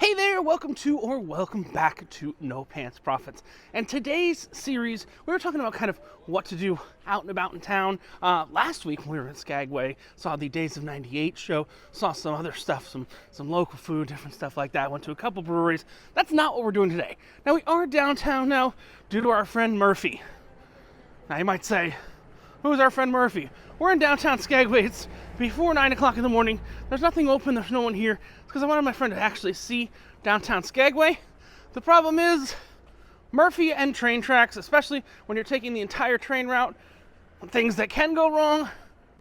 Hey there, welcome back to No Pants Profits. And today's series, we were talking about kind of what to do out and about in town. Last week when we were in Skagway, saw the Days of 98 show, saw some other stuff, some local food, different stuff like that. Went to a couple breweries. That's not what we're doing today. Now we are downtown now due to our friend Murphy. Now you might say, who's our friend Murphy? We're in downtown Skagway. It's before 9 o'clock in the morning. There's nothing open. There's no one here. It's because I wanted my friend to actually see downtown Skagway. The problem is Murphy and train tracks, especially when you're taking the entire train route, things that can go wrong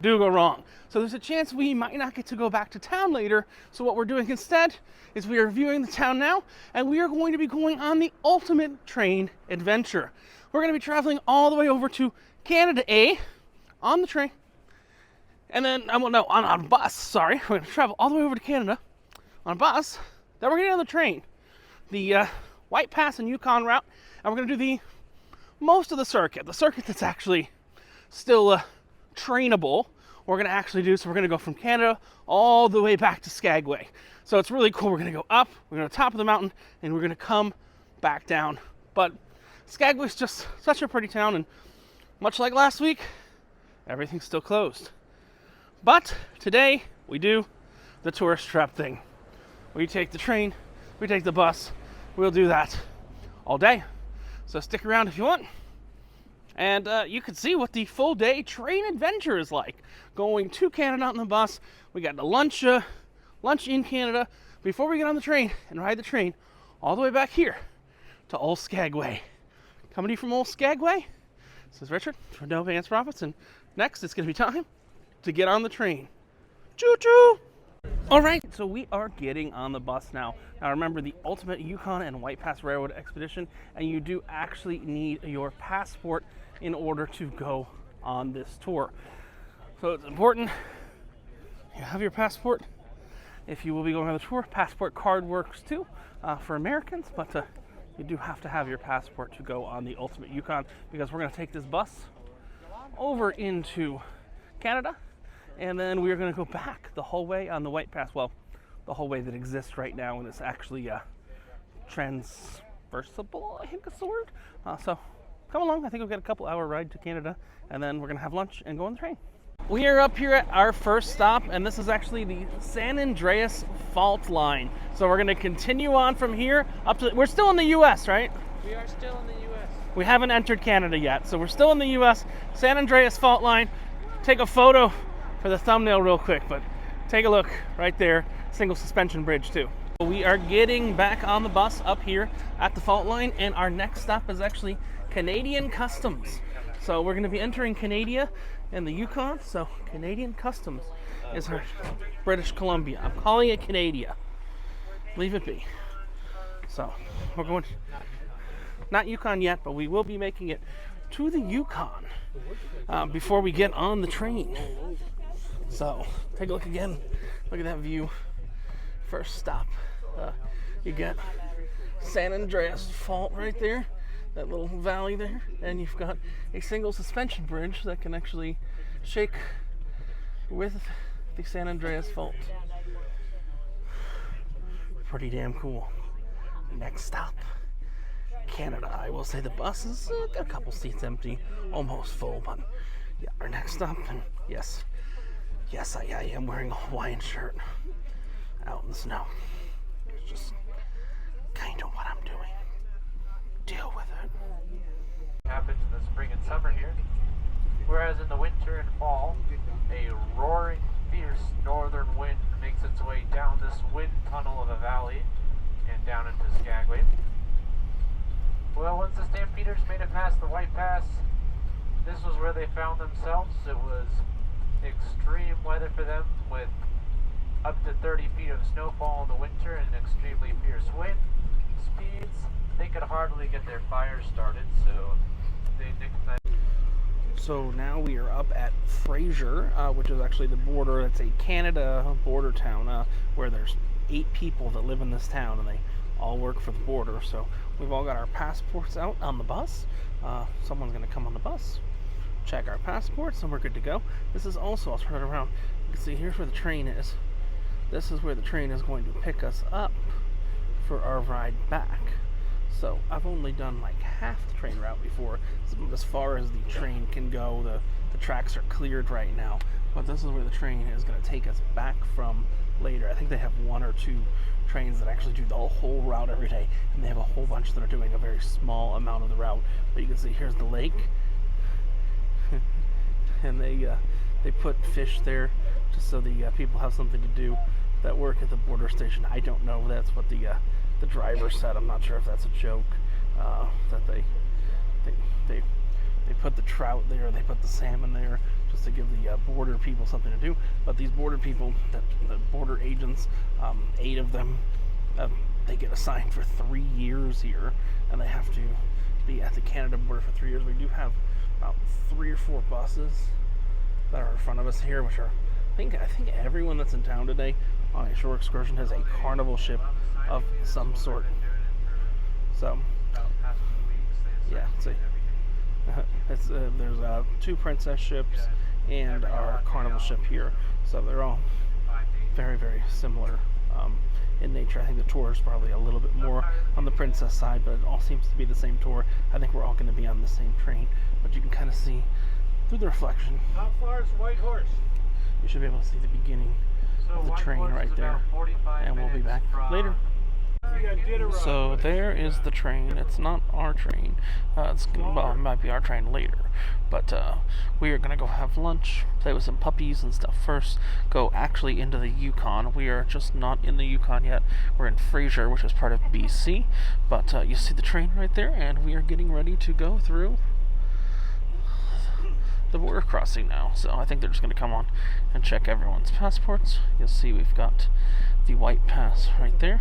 do go wrong. So there's a chance we might not get to go back to town later. So what we're doing instead is we are viewing the town now, and we are going to be going on the ultimate train adventure. We're going to be traveling all the way over to Canada A on the train, and then on a bus. Sorry, we're going to travel all the way over to Canada on a bus. Then we're getting on the train, the White Pass and Yukon route, and we're going to do most of the circuit that's actually still trainable. We're going to actually do so. We're going to go from Canada all the way back to Skagway. So it's really cool. We're going to go up, we're going to top of the mountain, and we're going to come back down. But Skagway's just such a pretty town, and much like last week, everything's still closed. But today, we do the tourist trap thing. We take the train, we take the bus, we'll do that all day. So stick around if you want. And you can see what the full day train adventure is like. Going to Canada on the bus, we got the lunch in Canada before we get on the train and ride the train all the way back here to Old Skagway. Coming to you from Old Skagway, this is Richard from No Pants Profits, and next it's going to be time to get on the train. Choo-choo! All right, so we are getting on the bus now. Now remember, the ultimate Yukon and White Pass Railroad expedition, and you do actually need your passport in order to go on this tour. So it's important you have your passport. If you will be going on the tour, passport card works too for Americans, but you do have to have your passport to go on the ultimate Yukon, because we're going to take this bus over into Canada, and then we're going to go back the whole way on the White Pass. Well, the whole way that exists right now, and it's actually transversible, I think is the word. So come along. I think we've got a couple-hour ride to Canada, and then we're going to have lunch and go on the train. We are up here at our first stop, and this is actually the San Andreas Fault Line. So we're going to continue on from here up to... We're still in the U.S., right? We are still in the U.S. We haven't entered Canada yet, so we're still in the U.S. San Andreas Fault Line. Take a photo for the thumbnail real quick, but take a look right there. Single suspension bridge too. We are getting back on the bus up here at the fault line, and our next stop is actually Canadian Customs. So we're going to be entering Canada and the Yukon. So Canadian Customs is our British Columbia. I'm calling it Canada. Leave it be. So we're going to, not Yukon yet, but we will be making it to the Yukon before we get on the train. So take a look again. Look at that view. First stop. You get San Andreas Fault right there. That little valley there. And you've got a single suspension bridge that can actually shake with the San Andreas Fault. Pretty damn cool. Next stop, Canada. I will say the bus is got a couple seats empty, almost full, but yeah, our next stop, and yes, I am wearing a Hawaiian shirt out in the snow. It's just kind of what I'm doing. Deal with it. Happens in the spring and summer here, whereas in the winter and fall, a roaring, fierce northern wind makes its way down this wind tunnel of a valley and down into Skagway. Well, once the Stampeders made it past the White Pass, this was where they found themselves. It was extreme weather for them, with up to 30 feet of snowfall in the winter and extremely fierce wind speeds. They could hardly get their fires started, so they nicknamed. So now we are up at Fraser, which is actually the border. It's a Canada border town where there's 8 people that live in this town, and they all work for the border. So we've all got our passports out on the bus. Someone's going to come on the bus, check our passports, and we're good to go. This is also, I'll turn it around. You can see here's where the train is. This is where the train is going to pick us up for our ride back. So I've only done like half the train route before. As far as the train can go, the tracks are cleared right now. But this is where the train is going to take us back from later. I think they have one or two trains that actually do the whole route every day, and they have a whole bunch that are doing a very small amount of the route. But you can see here's the lake, and they put fish there just so the people have something to do that work at the border station. I don't know if that's what the driver said. I'm not sure if that's a joke, that they put the trout there, they put the salmon there just to give the border people something to do. But these border people, the border agents, 8 of them, they get assigned for 3 years here, and they have to be at the Canada border for 3 years. We do have about 3 or 4 buses that are in front of us here, which are, I think everyone that's in town today on a shore excursion has a carnival ship of some sort. So, yeah, see, there's 2 princess ships and our carnival ship here. So they're all very, very similar in nature. I think the tour is probably a little bit more on the princess side, but it all seems to be the same tour. I think we're all going to be on the same train, but you can kind of see through the reflection. How far is White Horse? You should be able to see the beginning of the train right there, and we'll be back later. So there is the train. It's not our train. Well, it might be our train later, but we are gonna go have lunch, play with some puppies and stuff first. Go actually into the Yukon. We are just not in the Yukon yet. We're in Fraser, which is part of BC. But you see the train right there, and we are getting ready to go through the border crossing now. So I think they're just going to come on and check everyone's passports. You'll see we've got the white pass right there,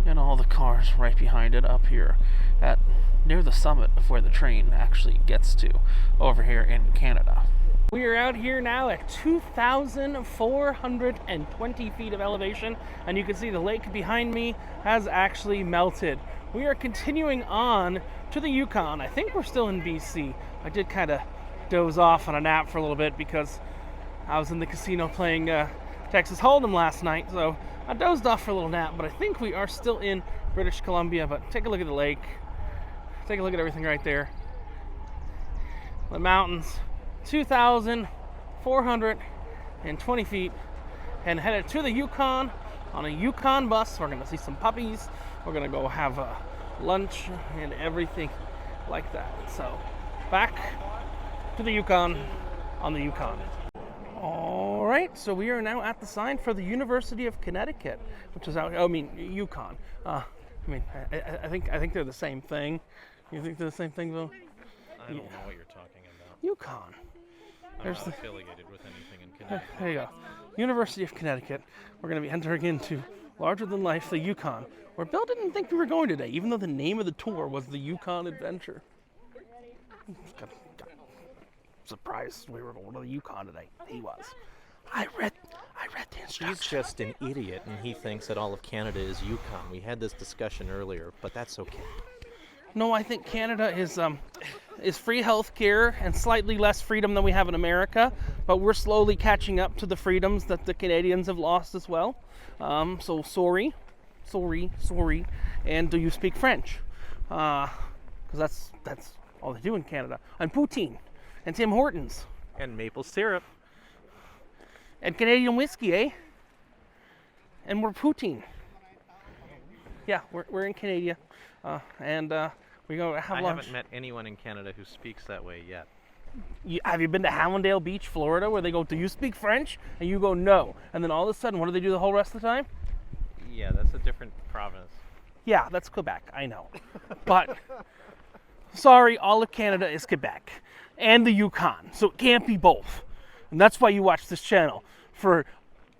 and all the cars right behind it up here at near the summit of where the train actually gets to over here in Canada. We are out here now at 2,420 feet of elevation, and you can see the lake behind me has actually melted. We are continuing on to the Yukon. I think we're still in BC. I did kind of doze off on a nap for a little bit because I was in the casino playing Texas Hold'em last night, so I dozed off for a little nap. But I think we are still in British Columbia. But take a look at the lake, take a look at everything right there, the mountains, 2,420 feet, and headed to the Yukon on a Yukon bus. We're going to see some puppies, we're going to go have lunch and everything like that. So back to the Yukon on the Yukon. All right, so we are now at the sign for the University of Connecticut, which is out. Yukon. I think they're the same thing. You think they're the same thing, Bill? I don't know what you're talking about. Yukon. I'm not affiliated with anything in Connecticut. There you go. University of Connecticut. We're going to be entering into larger than life, the Yukon, where Bill didn't think we were going today, even though the name of the tour was the Yukon Adventure. Got surprised we were going to the Yukon today. He was. I read the instructions. He's just an idiot, and he thinks that all of Canada is Yukon. We had this discussion earlier, but that's okay. No, I think Canada is free health care and slightly less freedom than we have in America, but we're slowly catching up to the freedoms that the Canadians have lost as well. So sorry. And do you speak French? Because that's all they do in Canada. And poutine. And Tim Hortons. And maple syrup. And Canadian whiskey, eh? And we're poutine. Yeah, we're in Canada. And we go have lunch. I haven't met anyone in Canada who speaks that way yet. Have you been to Hallandale Beach, Florida, where they go, do you speak French? And you go, no. And then all of a sudden, what do they do the whole rest of the time? Yeah, that's a different province. Yeah, that's Quebec, I know. But, sorry, all of Canada is Quebec. And the Yukon. So it can't be both. And that's why you watch this channel, for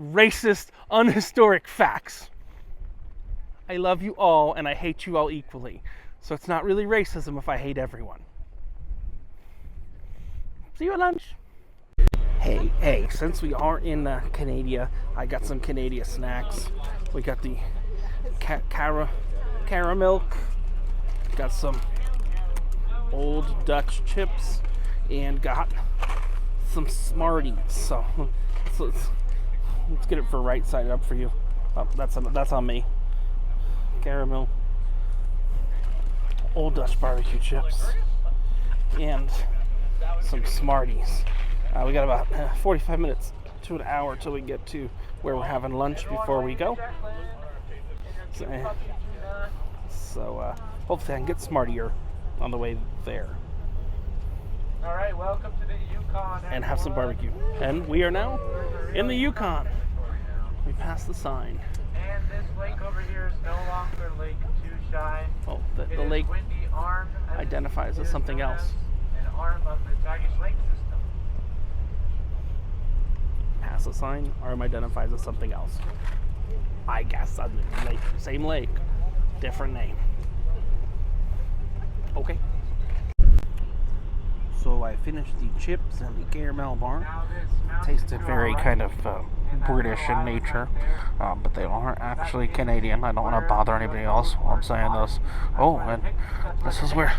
racist, unhistoric facts. I love you all, and I hate you all equally. So it's not really racism if I hate everyone. See you at lunch. Hey, since we are in Canada, I got some Canadian snacks. We got the caramel, got some Old Dutch chips, and got some Smarties. So let's get it for right side up for you. Oh, that's on me. caramel, Old Dutch barbecue chips, and some Smarties. We got about 45 minutes to an hour till we get to where we're having lunch before we go. So hopefully I can get Smartier on the way there. All right, welcome to the Yukon. And have some barbecue. And we are now in the Yukon. We passed the sign. And this lake over here is no longer Lake Too Shy. Oh, the lake Windy Arm identifies as something else. An arm of the Tagish Lake system. Pass the sign, arm identifies as something else. I guess same lake, different name. Okay. So I finished the chips and the caramel bar. Tasted very kind of British in nature, but they aren't actually Canadian. I don't want to bother anybody else while I'm saying this. Oh, and this is where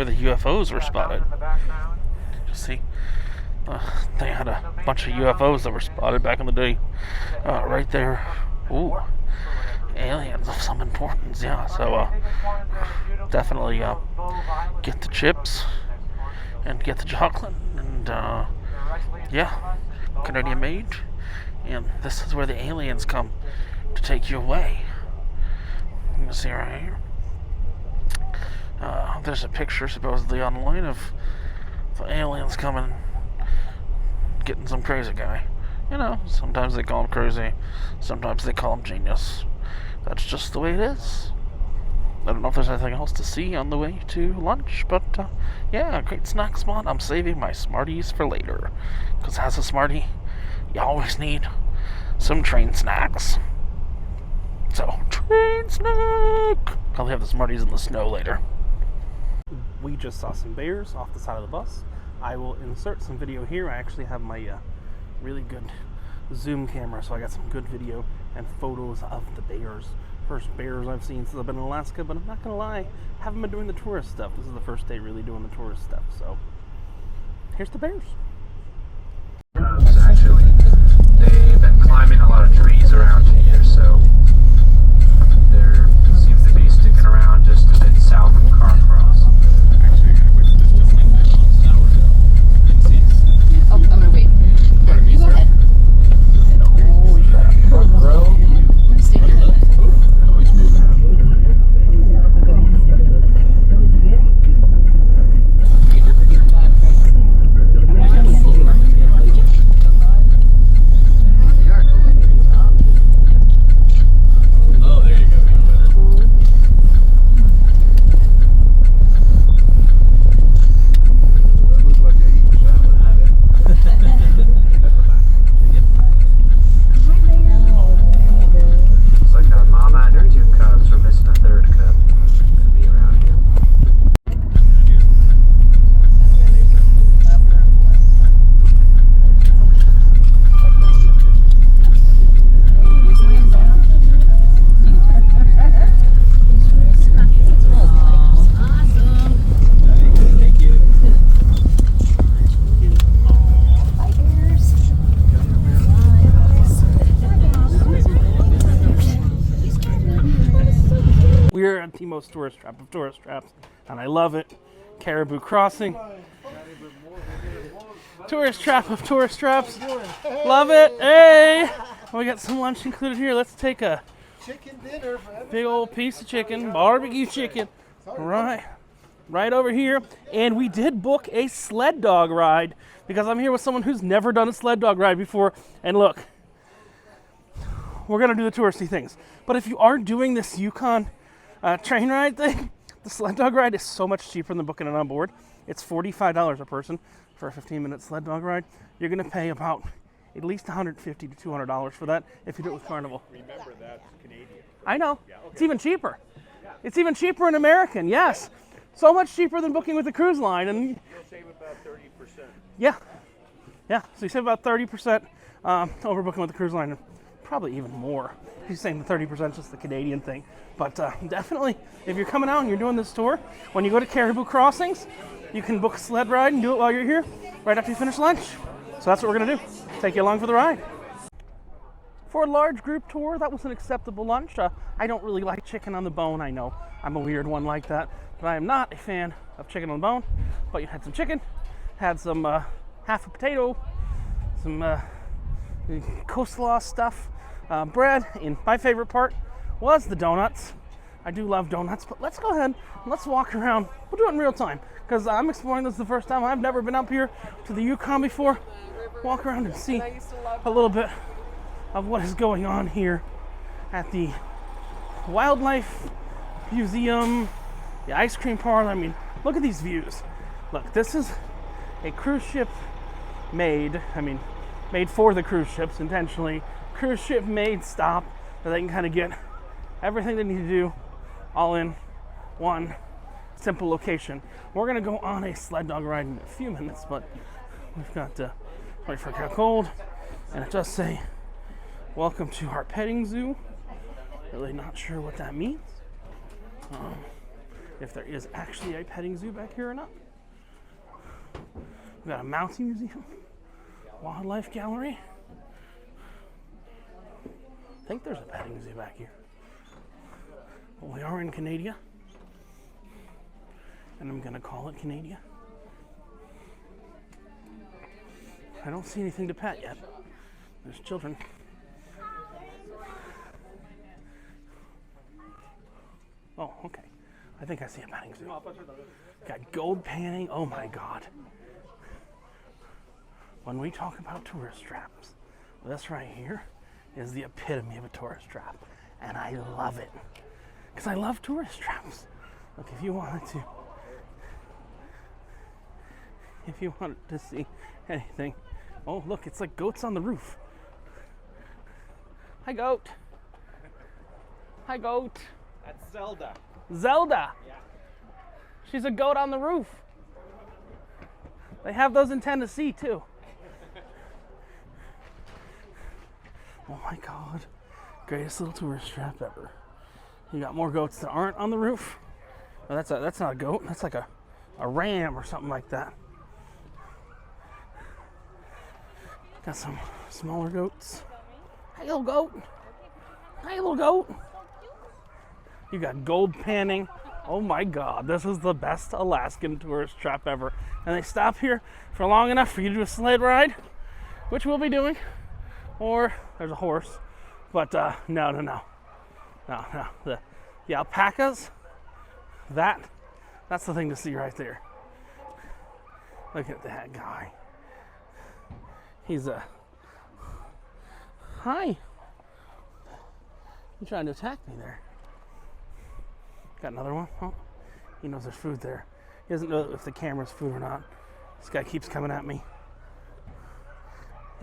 the UFOs were spotted. Did you see? They had a bunch of UFOs that were spotted back in the day. Right there. Ooh, aliens of some importance. Yeah. So definitely get the chips and get the chocolate, and yeah, Canadian made. And this is where the aliens come to take you away. You can see right here. There's a picture supposedly online of the aliens coming, getting some crazy guy. You know, sometimes they call him crazy, sometimes they call him genius. That's just the way it is. I don't know if there's anything else to see on the way to lunch, but yeah, great snack spot. I'm saving my Smarties for later, because as a Smartie, you always need some train snacks. So, train snack! Probably have the Smarties in the snow later. We just saw some bears off the side of the bus. I will insert some video here. I actually have my really good zoom camera, so I got some good video and photos of the bears. First bears I've seen since I've been in Alaska, but I'm not gonna lie, haven't been doing the tourist stuff. This is the first day really doing the tourist stuff, so here's the bears. Actually, they've been climbing a lot of trees around here, so they seem to be sticking around just a bit south of Carcross. Oh, I'm gonna wait. You go ahead. Oh, we got a front row. I'm gonna stay here. We're at the most tourist trap of tourist traps, and I love it. Caribou Crossing. Tourist trap of tourist traps. Love it. Hey! We got some lunch included here. Let's take a Chicken dinner for big old piece of chicken, barbecue chicken. Right over here. And we did book a sled dog ride because I'm here with someone who's never done a sled dog ride before. And look, we're going to do the touristy things. But if you are doing this Yukon train ride thing, the sled dog ride is so much cheaper than booking it on board. It's $45 a person for a 15-minute sled dog ride. You're going to pay about at least $150 to $200 for that if you do it with Carnival. Remember, that's Canadian. I know. Yeah, okay. It's even cheaper. It's even cheaper in American, yes. So much cheaper than booking with a cruise line. And You'll save about 30%. yeah. So you save about 30% over booking with the cruise line. Probably even more. He's saying the 30% is just the Canadian thing. But definitely, if you're coming out and you're doing this tour, when you go to Caribou Crossings, you can book a sled ride and do it while you're here, right after you finish lunch. So that's what we're going to do. Take you along for the ride. For a large group tour, that was an acceptable lunch. I don't really like chicken on the bone. I know I'm a weird one like that, but I am not a fan of chicken on the bone. But you had some chicken, had some half a potato, some coleslaw stuff, bread, and my favorite part was the donuts. I do love donuts, but let's go ahead and let's walk around. We'll do it in real time because I'm exploring this the first time. I've never been up here to the Yukon before. Walk around and see a little bit of what is going on here at the Wildlife Museum, the ice cream parlor. I mean, look at these views. Look, this is a cruise ship made for the cruise ships intentionally. Cruise ship made stop that they can kind of get everything they need to do all in one simple location. We're gonna go on a sled dog ride in a few minutes, but we've got to wait for it to get cold, and it does say, "Welcome to our petting zoo." Really not sure what that means. If there is actually a petting zoo back here or not. We've got a mountain museum, wildlife gallery. I think there's a petting zoo back here. Well, we are in Canada, and I'm gonna call it Canada. I don't see anything to pet yet. There's children. Oh, okay. I think I see a petting zoo. Got gold panning. Oh my God. When we talk about tourist traps, this right here is the epitome of a tourist trap. And I love it. Because I love tourist traps. Look, if you wanted to see anything. Oh, look, it's like goats on the roof. Hi, goat. Hi, goat. That's Zelda. Zelda. Yeah. She's a goat on the roof. They have those in Tennessee, too. Oh my God. Greatest little tourist trap ever. You got more goats that aren't on the roof. Oh, that's not a goat. That's like a ram or something like that. Got some smaller goats. Hey, little goat. Hey, little goat. You got gold panning. Oh my God, this is the best Alaskan tourist trap ever. And they stop here for long enough for you to do a sled ride, which we'll be doing. Or there's a horse. But no. The alpacas, that's the thing to see right there. Look at that guy. He's hi. You trying to attack me there? Got another one? Oh, he knows there's food there. He doesn't know if the camera's food or not. This guy keeps coming at me.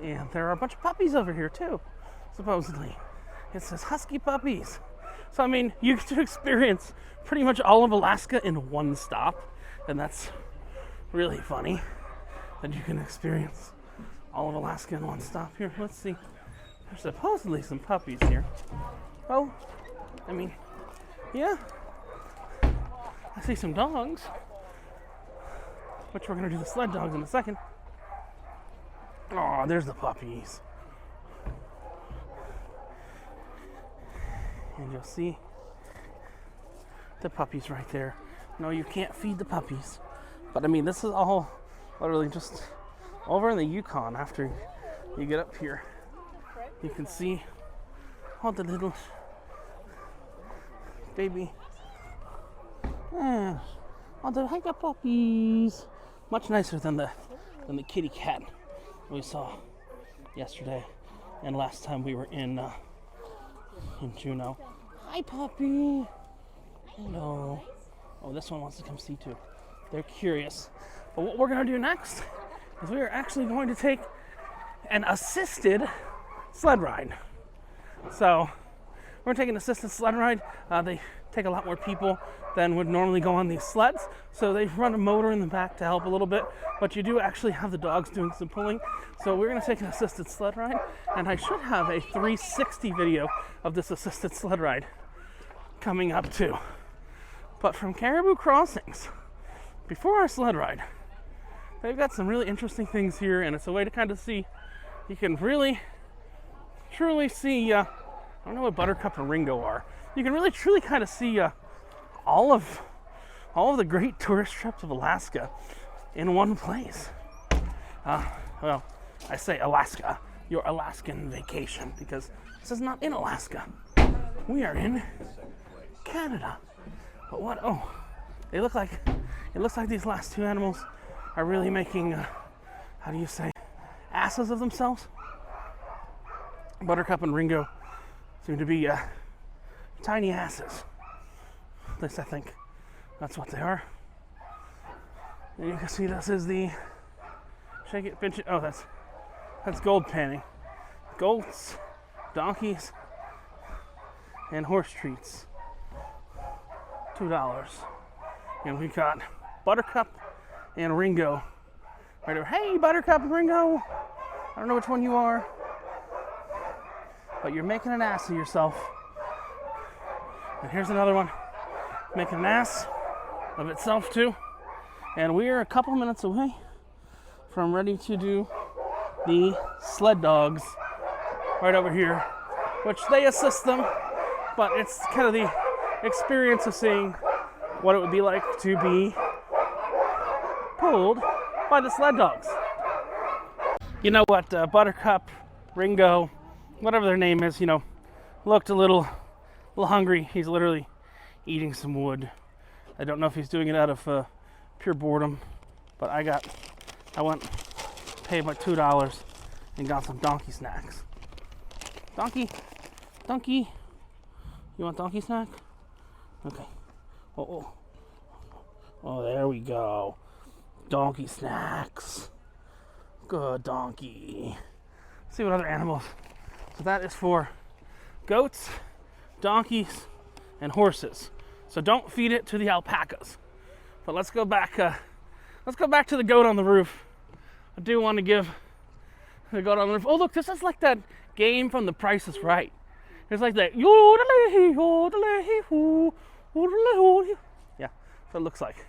And there are a bunch of puppies over here too, supposedly. It says husky puppies. So I mean, you get to experience pretty much all of Alaska in one stop. And that's really funny that you can experience all of Alaska in one stop. Here, let's see. There's supposedly some puppies here. Oh, I mean, yeah. I see some dogs, which we're gonna do the sled dogs in a second. Oh, there's the puppies. And you'll see the puppies right there. No, you can't feed the puppies. But I mean, this is all literally just over in the Yukon. After you get up here, you can see all the little baby. All the puppies. Much nicer than the kitty cat we saw yesterday and last time we were in Juneau. Hi, puppy. Hello. Oh, this one wants to come see too. They're curious. But what we're going to do next is we are actually going to take an assisted sled ride. So we're taking an assisted sled ride. They take a lot more people than would normally go on these sleds. So they run a motor in the back to help a little bit, but you do actually have the dogs doing some pulling. So we're gonna take an assisted sled ride, and I should have a 360 video of this assisted sled ride coming up too. But from Caribou Crossings, before our sled ride, they've got some really interesting things here, and it's a way to kind of see, you can really truly see, I don't know what Buttercup and Ringo are. You can really truly kind of see all of the great tourist traps of Alaska in one place. Well, I say Alaska, your Alaskan vacation, because this is not in Alaska. We are in Canada. But what? Oh, it looks like these last two animals are really making, how do you say, asses of themselves. Buttercup and Ringo seem to be tiny asses. At least I think that's what they are. And you can see this is the shake it, pinch it. Oh, that's gold panning. Goats, donkeys, and horse treats. $2. And we got Buttercup and Ringo right over. Hey, Buttercup and Ringo. I don't know which one you are, but you're making an ass of yourself. And here's another one making an ass of itself too. And we're a couple minutes away from ready to do the sled dogs right over here, which they assist them, but it's kind of the experience of seeing what it would be like to be pulled by the sled dogs. You know what, Buttercup, Ringo, whatever their name is, looked a little hungry. He's literally eating some wood. I don't know if he's doing it out of pure boredom, but I went, paid my $2 and got some donkey snacks. Donkey, you want donkey snack? Okay. Oh, there we go. Donkey snacks. Good donkey. Let's see what other animals. So that is for goats, donkeys, and horses. So don't feed it to the alpacas. But let's go back to the goat on the roof. I do want to give the goat on the roof. Oh, look, this is like that game from The Price is Right. It's like that. Yeah, so it looks like.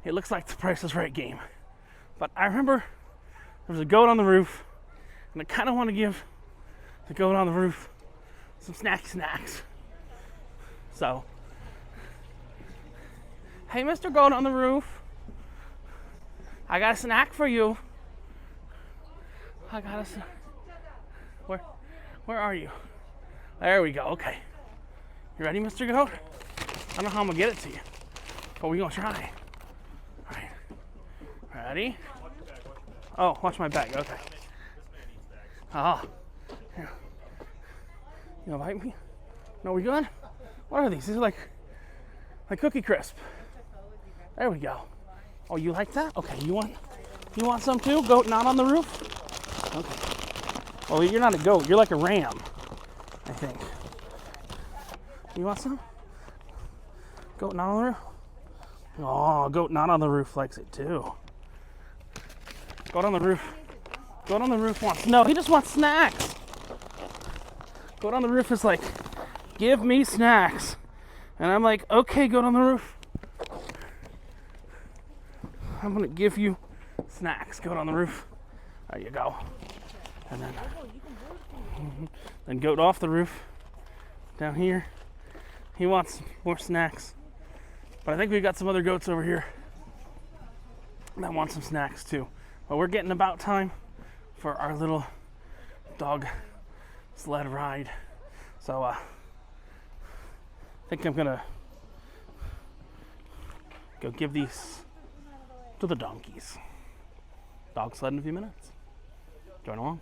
It looks like The Price is Right game. But I remember there was a goat on the roof, and I kind of want to give the goat on the roof some snacks. So, hey, Mr. Goat on the roof, I got a snack for you. Where are you? There we go. Okay. You ready, Mr. Goat? I don't know how I'm gonna get it to you, but we're gonna try. All right. Ready? Oh, watch my bag. Okay. Here. You gonna bite me? No, we good? What are these? These are like Cookie Crisp. There we go. Oh, you like that? Okay. You want some too? Goat not on the roof? Okay. Oh, you're not a goat. You're like a ram, I think. You want some? Goat not on the roof? Oh, goat not on the roof likes it too. Goat on the roof. Goat on the roof wants... No, he just wants snacks. Goat on the roof is like, give me snacks. And I'm like, okay, goat on the roof. I'm going to give you snacks. Goat on the roof. There you go. And then goat off the roof. Down here. He wants more snacks. But I think we've got some other goats over here that want some snacks too. But we're getting about time for our little dog sled ride. So I think I'm gonna go give these to the donkeys. Dog sled in a few minutes. Join along.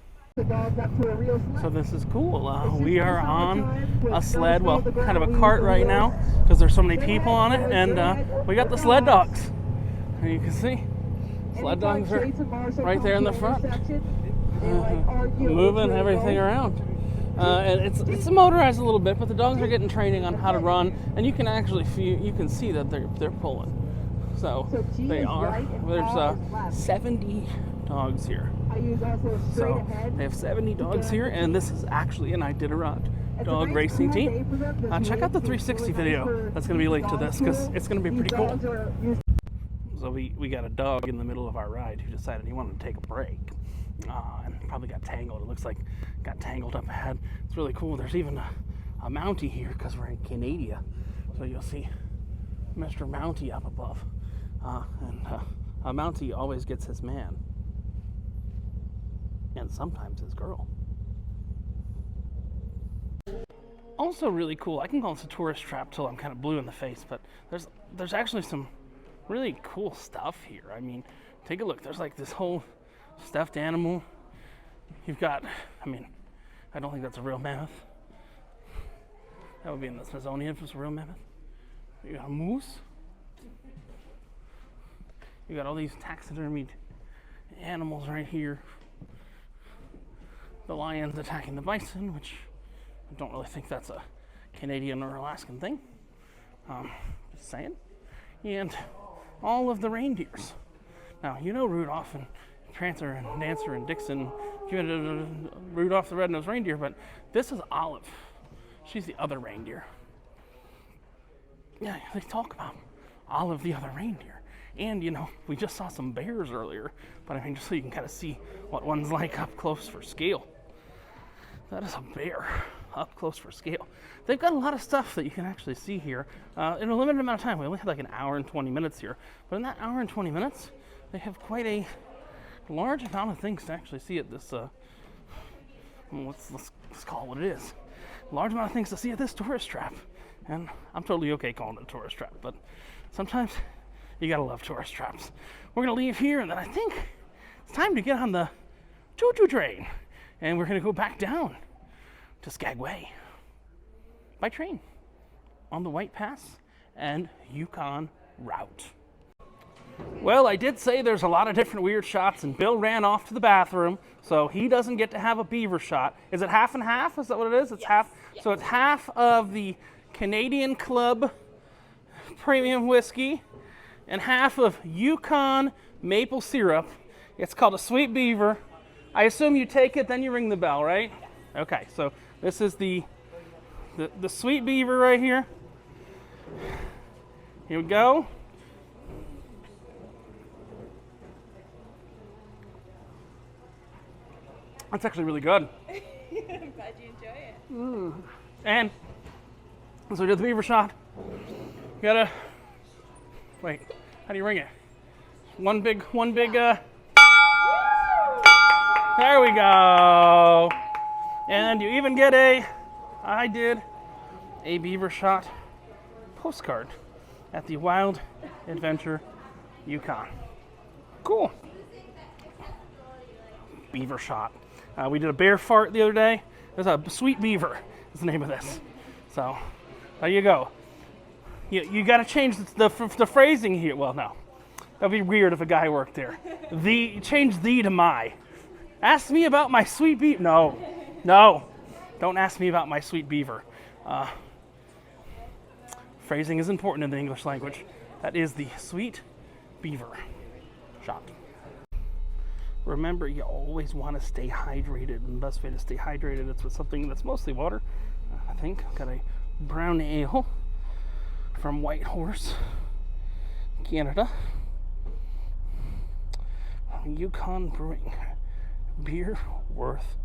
So this is cool. We are on a sled, well, kind of a cart right now because there's so many people on it, and we got the sled dogs. And you can see, sled dogs are right there in the front, moving everything around. And it's motorized a little bit, but the dogs are getting training on how to run, and you can actually see that they're pulling. So they are. There's 70 dogs here. So they have 70 dogs here, and this is actually an Iditarod dog racing team. Check out the 360 video that's going to be linked to this because it's going to be pretty cool. So we got a dog in the middle of our ride who decided he wanted to take a break. And probably got tangled. It looks like got tangled up ahead. It's really cool. There's even a Mountie here because we're in Canada. So you'll see Mr. Mountie up above. And a Mountie always gets his man. And sometimes his girl. Also really cool, I can call this a tourist trap till I'm kind of blue in the face, but there's actually some really cool stuff here. I mean, take a look. There's like this whole stuffed animal. You've got, I mean, I don't think that's a real mammoth. That would be in the Smithsonian if it was a real mammoth. You got a moose. You got all these taxidermied animals right here. The lion's attacking the bison, which I don't really think that's a Canadian or Alaskan thing. Just saying. And all of the reindeers. Now, you know Rudolph and Prancer and Dancer and Dixon, Rudolph the Red-Nosed Reindeer, but this is Olive. She's the other reindeer. Yeah, they talk about Olive the other reindeer. And, you know, we just saw some bears earlier, but I mean, just so you can kind of see what one's like up close for scale. That is a bear up close for scale. They've got a lot of stuff that you can actually see here in a limited amount of time. We only had like an hour and 20 minutes here, but in that hour and 20 minutes, they have quite a large amount of things to actually see at this, let's call it what it is. Large amount of things to see at this tourist trap. And I'm totally okay calling it a tourist trap, but sometimes you gotta love tourist traps. We're gonna leave here, and then I think it's time to get on the choo-choo train. And we're gonna go back down to Skagway by train on the White Pass and Yukon route. Well, I did say there's a lot of different weird shots, and Bill ran off to the bathroom, so he doesn't get to have a beaver shot. Is it half and half? Is that what it is? It's half. Yes. So it's half of the Canadian Club premium whiskey and half of Yukon maple syrup. It's called a Sweet Beaver. I assume you take it, then you ring the bell, right? Okay, so this is the Sweet Beaver right here. Here we go. That's actually really good. I'm glad you enjoy it. And so we did the beaver shot. You gotta wait. How do you ring it? One big. There we go. And you even get I did a beaver shot postcard at the Wild Adventure Yukon. Cool. Beaver shot. We did a bear fart the other day. There's a Sweet Beaver is the name of this. So there you go. You got to change the phrasing here. Well, no. That'd be weird if a guy worked there. Change the to my. Ask me about my Sweet Beaver. No. Don't ask me about my Sweet Beaver. Phrasing is important in the English language. That is the Sweet Beaver shot. Remember, you always want to stay hydrated, and the best way to stay hydrated is with something that's mostly water. I think I've got a brown ale from White Horse, Canada. Yukon Brewing. Beer worth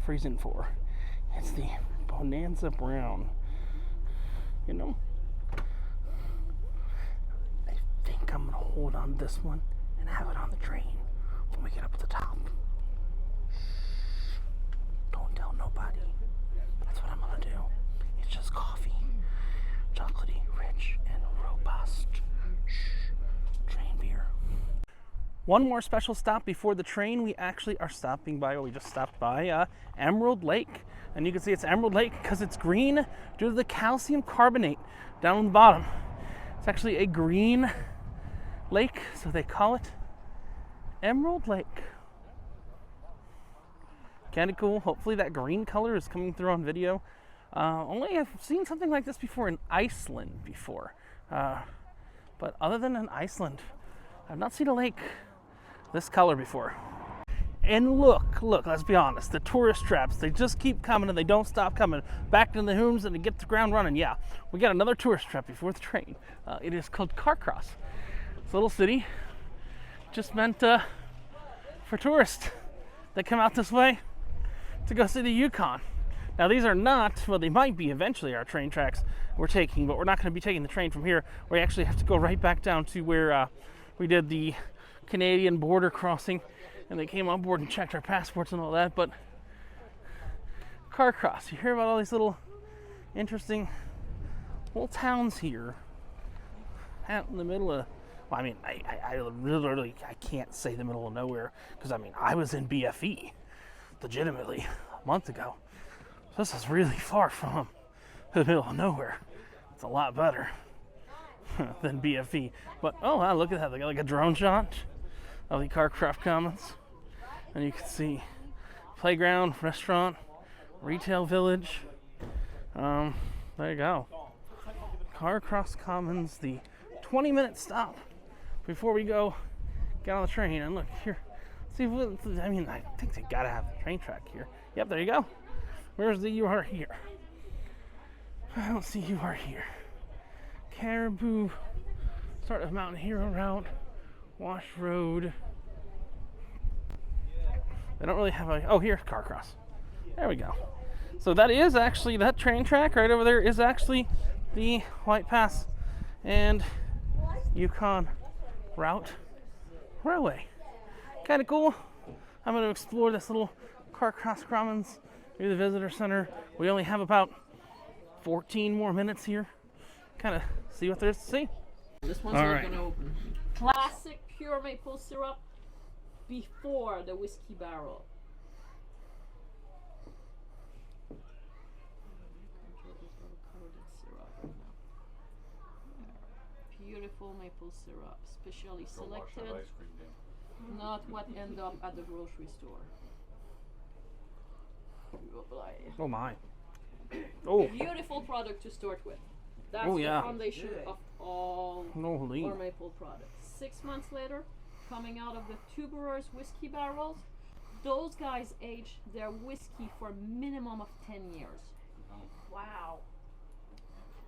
freezing for. It's the Bonanza Brown. You know, I think I'm going to hold on to this one and have it on the train when we get up at the top. Shh. Don't tell nobody. That's what I'm going to do. It's just coffee. Chocolatey, rich, and robust. Shh. Train beer. One more special stop before the train. We actually are stopping by, or we just stopped by, Emerald Lake. And you can see it's Emerald Lake because it's green due to the calcium carbonate down on the bottom. It's actually a green lake, so they call it Emerald Lake. Kind of cool. Hopefully that green color is coming through on video. Only I've seen something like this before in Iceland before. But other than in Iceland, I've not seen a lake this color before. And look, let's be honest, the tourist traps, they just keep coming and they don't stop coming. Back to the homes and to get the ground running. Yeah, we got another tourist trap before the train. It is called Carcross. It's a little city just meant for tourists that come out this way to go see the Yukon. Now these are not, well, they might be eventually our train tracks we're taking, but we're not going to be taking the train from here. We actually have to go right back down to where we did the Canadian border crossing, and they came on board and checked our passports and all that. But Carcross, you hear about all these little interesting little towns here out in the middle of, well, I mean, I literally, I can't say the middle of nowhere, because I mean, I was in BFE legitimately a month ago. So this is really far from the middle of nowhere. It's a lot better than BFE. But oh wow, look at that! They got like a drone shot of the Carcross Commons, and you can see playground, restaurant, retail village. There you go. Carcross Commons, the 20-minute stop before we go get on the train. And look here, see what, I mean, I think they gotta have the train track here. Yep, there you go. Where's the "you are here"? I don't see "you are here." Caribou, start of Mountain Hero route, Wash Road. They don't really have a, oh, here's Carcross. There we go. So that is actually, that train track right over there is actually the White Pass and Yukon route railway. Kind of cool. I'm going to explore this little Carcross Commons through the visitor center. We only have about 14 more minutes here. Kind of see what there's to see. This one's not going to open. Classic pure maple syrup before the whiskey barrel. Beautiful maple syrup, specially selected, not what end up at the grocery store. Oh my. Oh. Beautiful product to start with. That's oh, yeah. the foundation of all Holy. our maple products. 6 months later, coming out of the two brewers whiskey barrels, those guys age their whiskey for a minimum of 10 years. Wow.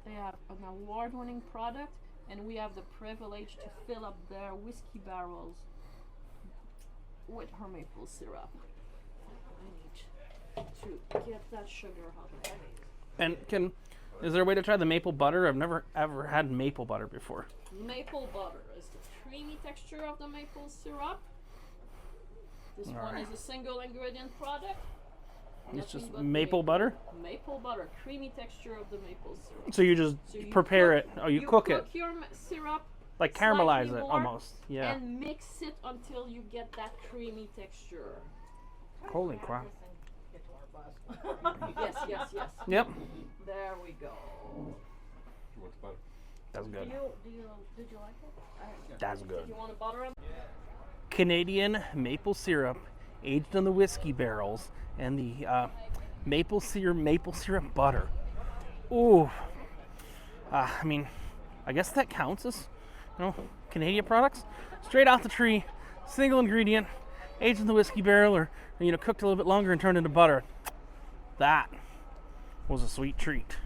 They have an award-winning product, and we have the privilege to fill up their whiskey barrels with her maple syrup. I need to get that sugar out of it. And is there a way to try the maple butter? I've never ever had maple butter before. Maple butter is the creamy texture of the maple syrup. This one is a single ingredient product. It's just maple butter? Maple butter, creamy texture of the maple syrup. So you just prepare it. Oh, you cook it. Your syrup. Like caramelize it more, almost. Yeah. And mix it until you get that creamy texture. Holy crap. Yes, yes, yes. Yep. There we go. That's good. Did you like it? That's good. You want to butter them? Canadian maple syrup aged in the whiskey barrels and the maple syrup butter. Ooh. I mean, I guess that counts as, Canadian products. Straight out the tree, single ingredient, aged in the whiskey barrel, or cooked a little bit longer and turned into butter. That was a sweet treat.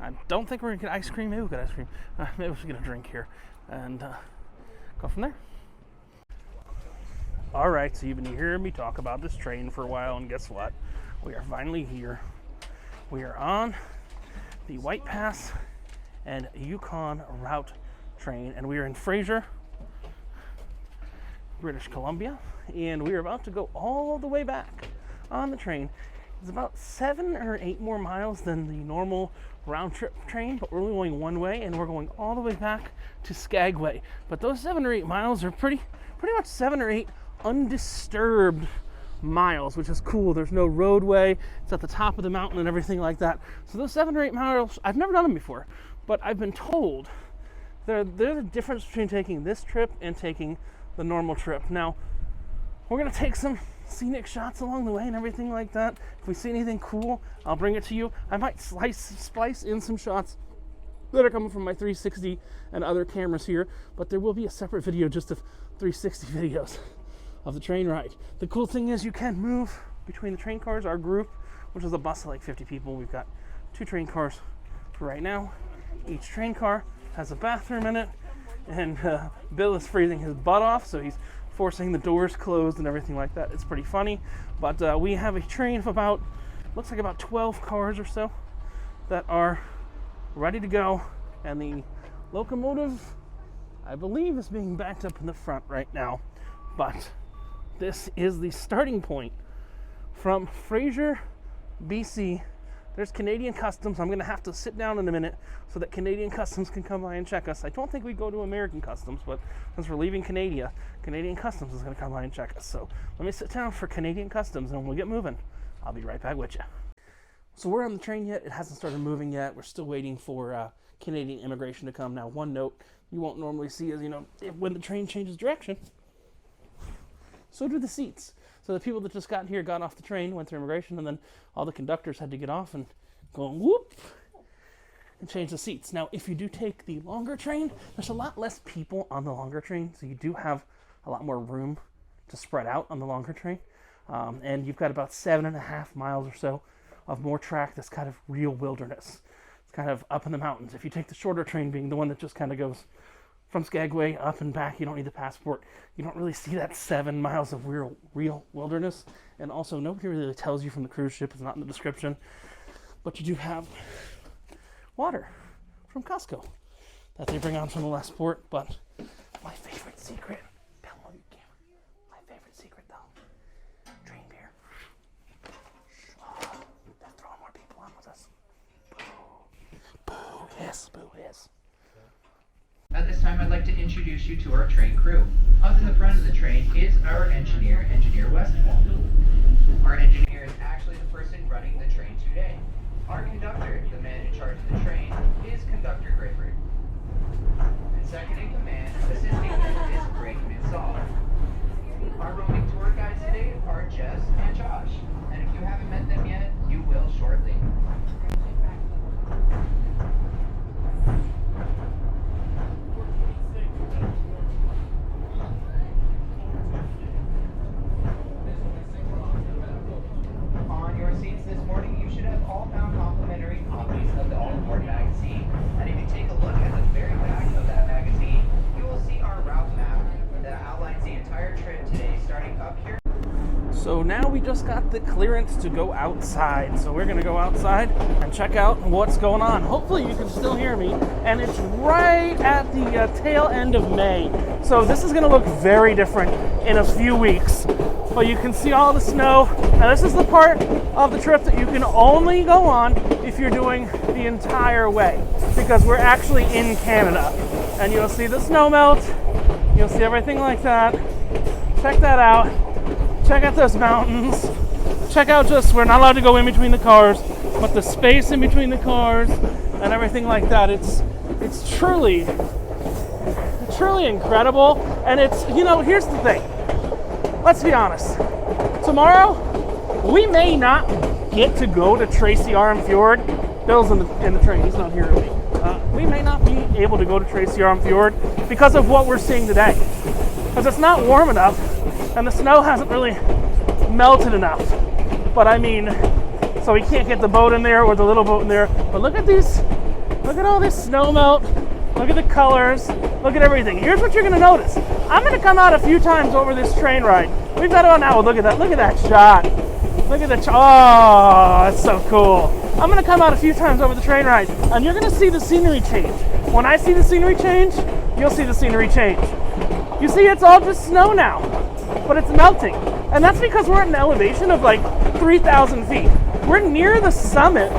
I don't think we're gonna get ice cream. Maybe we'll get ice cream. Maybe we're just gonna drink here and go from there. All right, so you've been hearing me talk about this train for a while, and guess what? We are finally here. We are on the White Pass and Yukon route train, and we are in Fraser, British Columbia, and we are about to go all the way back on the train. It's about 7 or 8 more miles than the normal round trip train, but we're only going one way, and we're going all the way back to Skagway. But those 7 or 8 miles are pretty much 7 or 8 undisturbed miles, which is cool. There's no roadway. It's at the top of the mountain and everything like that. So those 7 or 8 miles, I've never done them before, but I've been told there's a difference between taking this trip and taking the normal trip. Now, we're gonna take some scenic shots along the way and everything like that. If we see anything cool, I'll bring it to you. I might splice in some shots that are coming from my 360 and other cameras here, but there will be a separate video just of 360 videos of the train ride. The cool thing is you can move between the train cars. Our group, which is a bus of like 50 people, we've got 2 train cars for right now. Each train car has a bathroom in it, and Bill is freezing his butt off, so he's forcing the doors closed and everything like that. It's pretty funny, but we have a train of about, looks like about 12 cars or so that are ready to go, and the locomotive, I believe, is being backed up in the front right now. But this is the starting point from Fraser, BC. There's Canadian Customs. I'm going to have to sit down in a minute so that Canadian Customs can come by and check us. I don't think we go to American Customs, but since we're leaving Canada, Canadian Customs is going to come by and check us. So let me sit down for Canadian Customs and we'll get moving. I'll be right back with you. So we're on the train yet. It hasn't started moving yet. We're still waiting for Canadian immigration to come. Now, one note you won't normally see is, when the train changes direction, so do the seats. So the people that just got here got off the train, went through immigration, and then all the conductors had to get off and go whoop and change the seats. Now, if you do take the longer train, there's a lot less people on the longer train, so you do have a lot more room to spread out on the longer train. And you've got about 7.5 miles or so of more track that's kind of real wilderness. It's kind of up in the mountains. If you take the shorter train, being the one that just kind of goes from Skagway up and back, you don't need the passport. You don't really see that 7 miles of real wilderness. And also, nobody really tells you from the cruise ship. It's not in the description. But you do have water from Costco that they bring on from the last port. But my favorite secret, my favorite secret though, train beer. Oh, they're throwing more people on with us. Boo, hiss, boo, hiss. At this time, I'd like to introduce you to our train crew. Up in the front of the train is our engineer, Engineer Westfall. Our engineer is actually the person running the train today. Our conductor, the man in charge of the train, is Conductor Gregory. And second in command, assisting him, is Brakeman Saul. Our roaming tour guides today are Jess and Josh. And if you haven't met them yet, you will shortly. So now we just got the clearance to go outside. So we're gonna go outside and check out what's going on. Hopefully you can still hear me. And it's right at the tail end of May. So this is gonna look very different in a few weeks. But you can see all the snow. Now this is the part of the trip that you can only go on if you're doing the entire way, because we're actually in Canada. And you'll see the snow melt. You'll see everything like that. Check that out. Check out those mountains. Check out we're not allowed to go in between the cars, but the space in between the cars and everything like that, it's truly incredible. And it's, here's the thing. Let's be honest. Tomorrow, we may not get to go to Tracy Arm Fjord. Bill's in the train, he's not here with me. We may not be able to go to Tracy Arm Fjord because of what we're seeing today. Because it's not warm enough, and the snow hasn't really melted enough. But so we can't get the boat in there or the little boat in there. But look at all this snow melt. Look at the colors. Look at everything. Here's what you're gonna notice. I'm gonna come out a few times over this train ride. We've got it on now. Look at that shot. Look at oh, that's so cool. I'm gonna come out a few times over the train ride, and you're gonna see the scenery change. When I see the scenery change, you'll see the scenery change. You see, it's all just snow now, but it's melting. And that's because we're at an elevation of like 3,000 feet. We're near the summit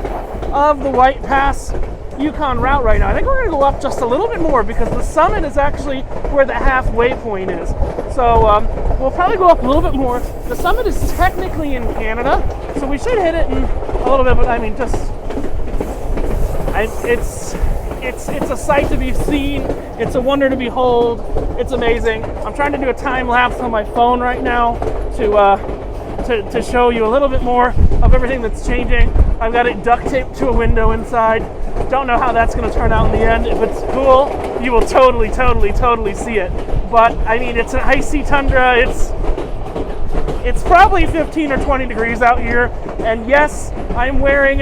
of the White Pass Yukon route right now. I think we're gonna go up just a little bit more because the summit is actually where the halfway point is. So we'll probably go up a little bit more. The summit is technically in Canada, so we should hit it in a little bit, but it's a sight to be seen. It's a wonder to behold. It's amazing. I'm trying to do a time lapse on my phone right now to show you a little bit more of everything that's changing. I've got it duct taped to a window inside. Don't know how that's going to turn out in the end. If it's cool, you will totally see it. But it's an icy tundra. It's probably 15 or 20 degrees out here. And yes, I'm wearing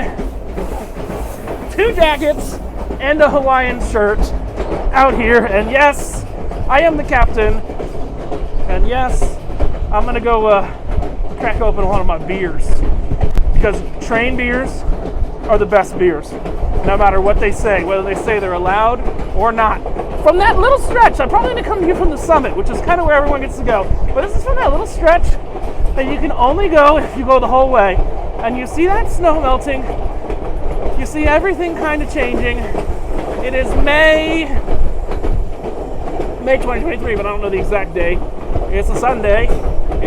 2 jackets and a Hawaiian shirt out here. And yes, I am the captain. And yes, I'm gonna go crack open one of my beers, because train beers are the best beers, no matter what they say, whether they say they're allowed or not. From that little stretch, I'm probably gonna come to you from the summit, which is kind of where everyone gets to go, but this is from that little stretch that you can only go if you go the whole way. And you see that snow melting, you see everything kind of changing. It is May 2023, but I don't know the exact day. It's a Sunday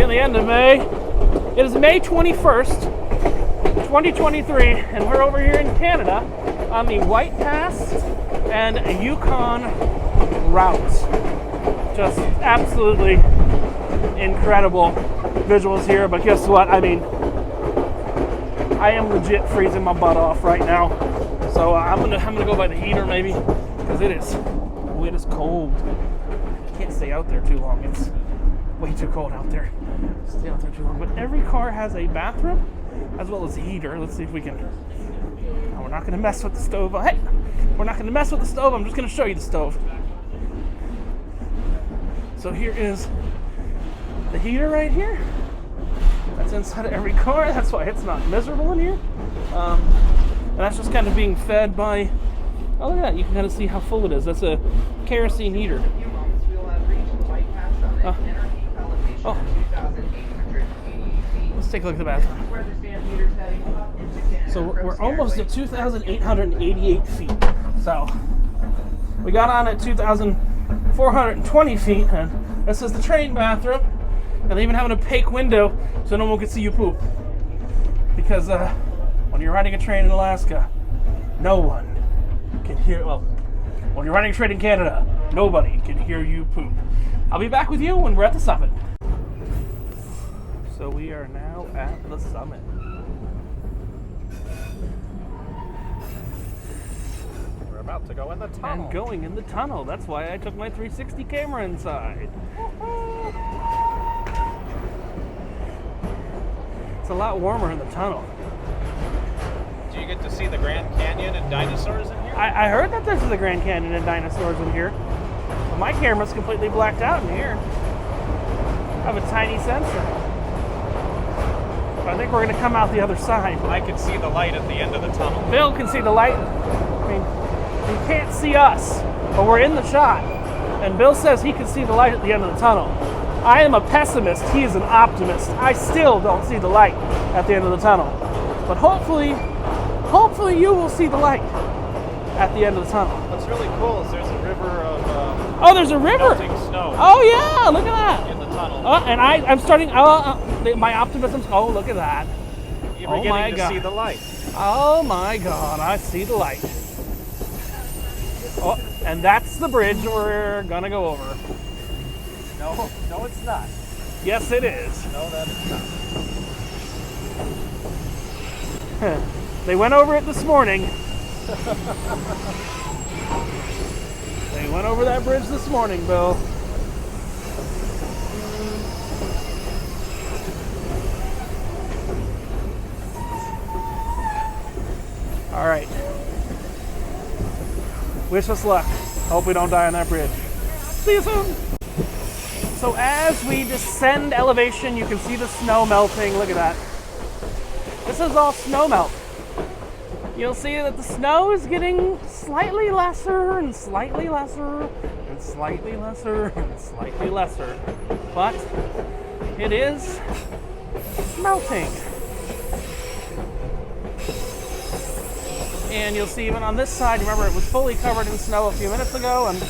in the end of May. It is May 21st, 2023, and we're over here in Canada on the White Pass and Yukon route. Just absolutely incredible visuals here, but guess what? I mean, I am legit freezing my butt off right now. So I'm gonna go by the heater maybe, because it is cold. I can't stay out there too long. It's way too cold out there. Stay out there too long. But every car has a bathroom as well as a heater. Let's see if we can. No, we're not gonna mess with the stove. Hey, we're not gonna mess with the stove. I'm just gonna show you the stove. So here is the heater right here. That's inside of every car. That's why it's not miserable in here. And that's just kind of being fed by. Oh, look at that. You can kind of see how full it is. That's a kerosene heater. Oh. Let's take a look at the bathroom. So we're almost at 2,888 feet. So we got on at 2,420 feet, and this is the train bathroom. And they even have an opaque window so no one can see you poop. Because when you're riding a train in Alaska, no one can hear. Well, when you're riding a train in Canada, nobody can hear you poop. I'll be back with you when we're at the summit. So we are now at the summit. We're about to go in the tunnel. And going in the tunnel. That's why I took my 360 camera inside. It's a lot warmer in the tunnel. Do you get to see the Grand Canyon and dinosaurs in here? I heard that there's the Grand Canyon and dinosaurs in here. But my camera's completely blacked out in here. I have a tiny sensor. But I think we're going to come out the other side. I can see the light at the end of the tunnel. Bill can see the light. I mean, you can't see us, but we're in the shot. And Bill says he can see the light at the end of the tunnel. I am a pessimist. He is an optimist. I still don't see the light at the end of the tunnel. But hopefully you will see the light at the end of the tunnel. What's really cool is there's a river of Oh, there's a river. melting snow Oh yeah, look at that. in the tunnel. And I'm starting. My optimism's. Oh, look at that. You're Oh my beginning to God. see the light. Oh my God, I see the light. Oh, and that's the bridge we're gonna go over. No, it's not. Yes, it is. No, that is not. They went over it this morning. They went over that bridge this morning, Bill. All right. Wish us luck. Hope we don't die on that bridge. See you soon. So as we descend elevation, you can see the snow melting. Look at that. This is all snow melt. You'll see that the snow is getting slightly lesser and slightly lesser and slightly lesser and slightly lesser. But it is melting. And you'll see even on this side, remember it was fully covered in snow a few minutes ago, and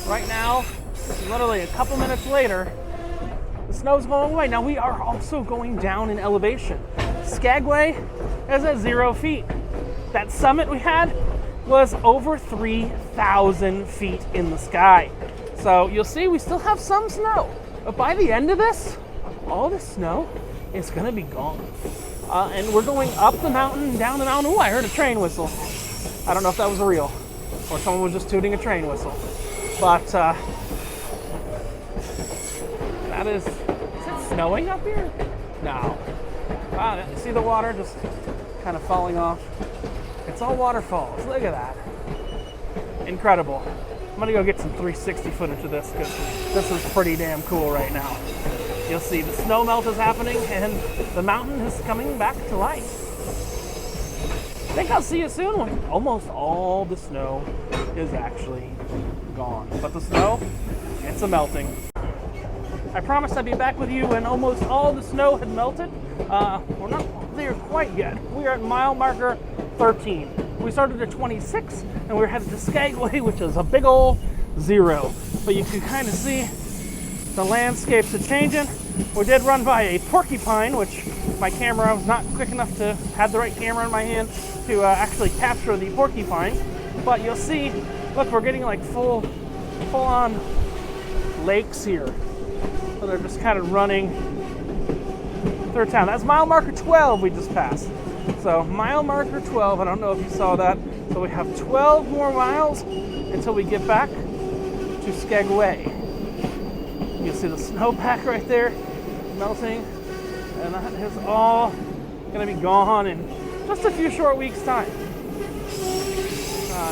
right now, literally a couple minutes later, the snow's going away. Now we are also going down in elevation. Skagway is at 0 feet. That summit we had was over 3,000 feet in the sky. So you'll see we still have some snow, but by the end of this, all the snow is gonna be gone. And we're going up the mountain, down the mountain. Oh, I heard a train whistle. I don't know if that was real or someone was just tooting a train whistle. But that is it snowing up here? No. Wow, see the water just kind of falling off? It's all waterfalls. Look at that. Incredible. I'm gonna go get some 360 footage of this because this is pretty damn cool right now. you'll see the snow melt is happening and the mountain is coming back to life. I think I'll see you soon when almost all the snow is actually gone. But the snow, it's a melting. I promised I'd be back with you when almost all the snow had melted. We're not there quite yet. We are at mile marker 13. We started at 26 and we're headed to Skagway, which is a big ol' 0. But you can kind of see the landscapes are changing. We did run by a porcupine, which my camera was not quick enough to have the right camera in my hand to actually capture the porcupine. But you'll see, look, we're getting like full on lakes here. So they're just kind of running through town. That's mile marker 12 we just passed. So mile marker 12, I don't know if you saw that. So we have 12 more miles until we get back to Skagway. You'll see the snowpack right there melting, and that is all gonna be gone in just a few short weeks' time.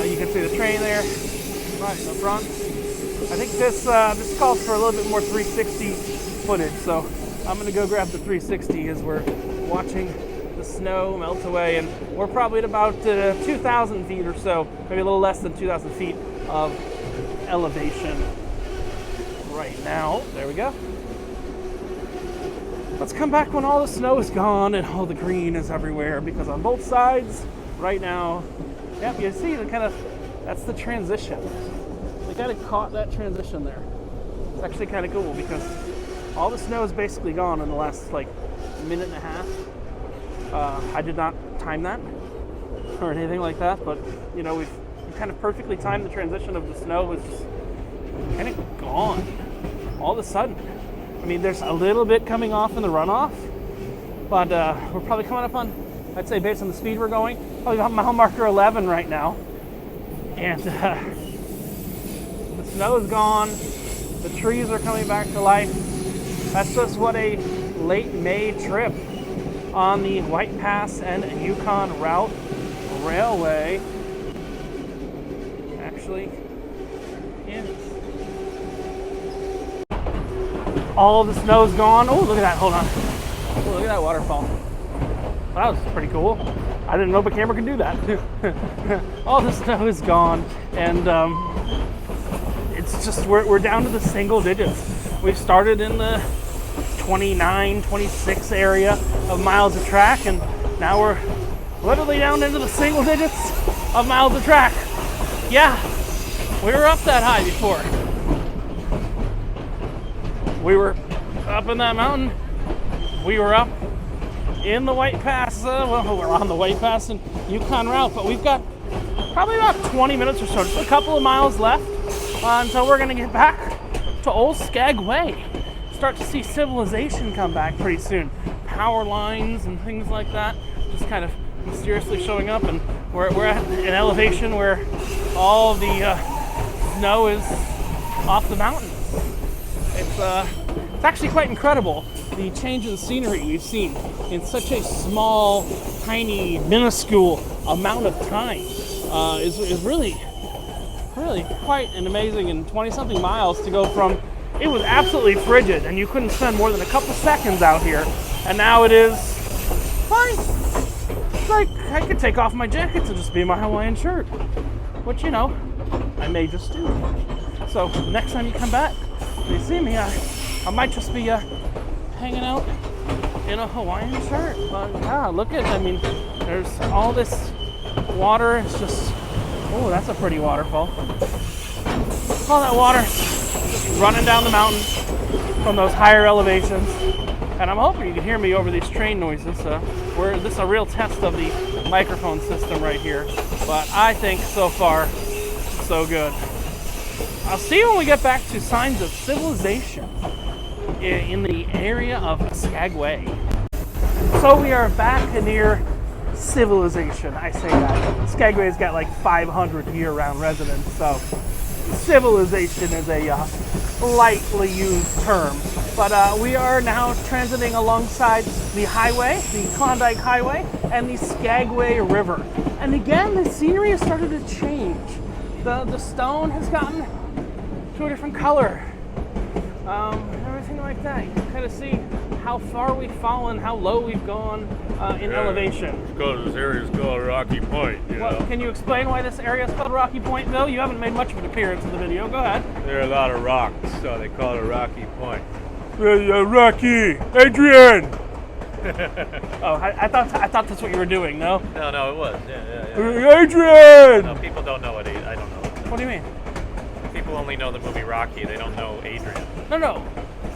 You can see the train there, right in the front. I think this calls for a little bit more 360 footage, so I'm gonna go grab the 360 as we're watching the snow melt away, and we're probably at about 2,000 feet or so, maybe a little less than 2,000 feet of elevation right now. There we go. Let's come back when all the snow is gone and all the green is everywhere, because on both sides right now, yep, you see the kind of, that's the transition. They kind of caught that transition there. It's actually kind of cool because all the snow is basically gone in the last like minute and a half. I did not time that or anything like that, but you know, we've kind of perfectly timed the transition of the snow. Is just kind of gone all of a sudden. I mean, there's a little bit coming off in the runoff, but we're probably coming up on, I'd say based on the speed we're going, probably about mile marker 11 right now. And the snow is gone. The trees are coming back to life. That's just what a late May trip on the White Pass and Yukon route railway actually is. All the snow's gone. Oh, look at that. Hold on. Oh, look at that waterfall. That was pretty cool. I didn't know the camera could do that. All the snow is gone, and it's just, we're down to the single digits. We've started in the 29, 26 area of miles of track, and now we're literally down into the single digits of miles of track. Yeah, we were up that high before. We were up in that mountain. We were up in the White Pass. Well, we're on the White Pass and Yukon route, but we've got probably about 20 minutes or so, just a couple of miles left until we're gonna get back to old Skagway. Start to see civilization come back pretty soon. Power lines and things like that just kind of mysteriously showing up, and we're at an elevation where all the snow is off the mountain. It's actually quite incredible, the change in scenery we've seen in such a small, tiny, minuscule amount of time. Is really quite an amazing, in 20-something miles to go from, it was absolutely frigid and you couldn't spend more than a couple seconds out here, and now it is fine. It's like I could take off my jacket to just be my Hawaiian shirt, which, you know, I may just do. So next time you come back, you see me, I might just be hanging out in a Hawaiian shirt. But yeah, look at, I mean, there's all this water. It's just, oh, that's a pretty waterfall. All that water just running down the mountain from those higher elevations. And I'm hoping you can hear me over these train noises. This is a real test of the microphone system right here. But I think so far, so good. I'll see you when we get back to signs of civilization in the area of Skagway. So we are back near civilization. I say that. Skagway's got like 500 year-round residents, so civilization is a lightly used term. But we are now transiting alongside the highway, the Klondike Highway, and the Skagway River. And again, the scenery has started to change. The stone has gotten to a different color. Everything like that. You can kind of see how far we've fallen, how low we've gone in elevation. Because this area is called Rocky Point, you know. Can you explain why this area is called Rocky Point, Bill? You haven't made much of an appearance in the video. Go ahead. There are a lot of rocks, so they call it Rocky Point. Rocky! Adrian! Oh, I thought that's what you were doing, no? No, it was. Yeah. Adrian! No, people don't know it. I don't know. What do you mean? People only know the movie Rocky. They don't know Adrian. No.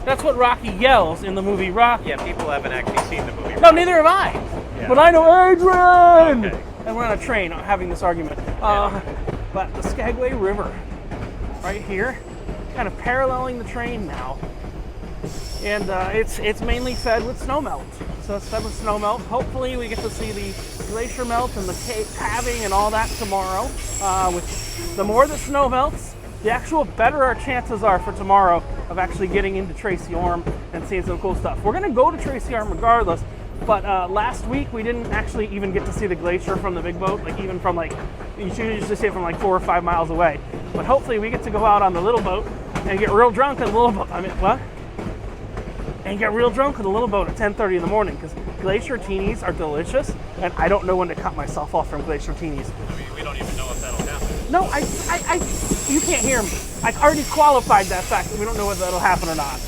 That's what Rocky yells in the movie Rocky. Yeah, people haven't actually seen the movie Rocky. No, neither have I. Yeah. But I know Adrian! Okay. And we're on a train having this argument. But the Skagway River, right here, kind of paralleling the train now. And it's mainly fed with snowmelt. So it's fed with snowmelt. Hopefully we get to see the glacier melt and the calving and all that tomorrow. With the more the snow melts, the actual better our chances are for tomorrow of actually getting into Tracy Orme and seeing some cool stuff. We're gonna go to Tracy Orme regardless, but last week we didn't actually even get to see the glacier from the big boat, like even from you should usually see it from like 4 or 5 miles away. But hopefully we get to go out on the little boat and get real drunk on the little boat. And get real drunk on the little boat at 10:30 in the morning, because glacier teenies are delicious, and I don't know when to cut myself off from glacier teenies. I mean, we don't even know if that'll happen. No, you can't hear me. I've already qualified that fact that we don't know whether that'll happen or not.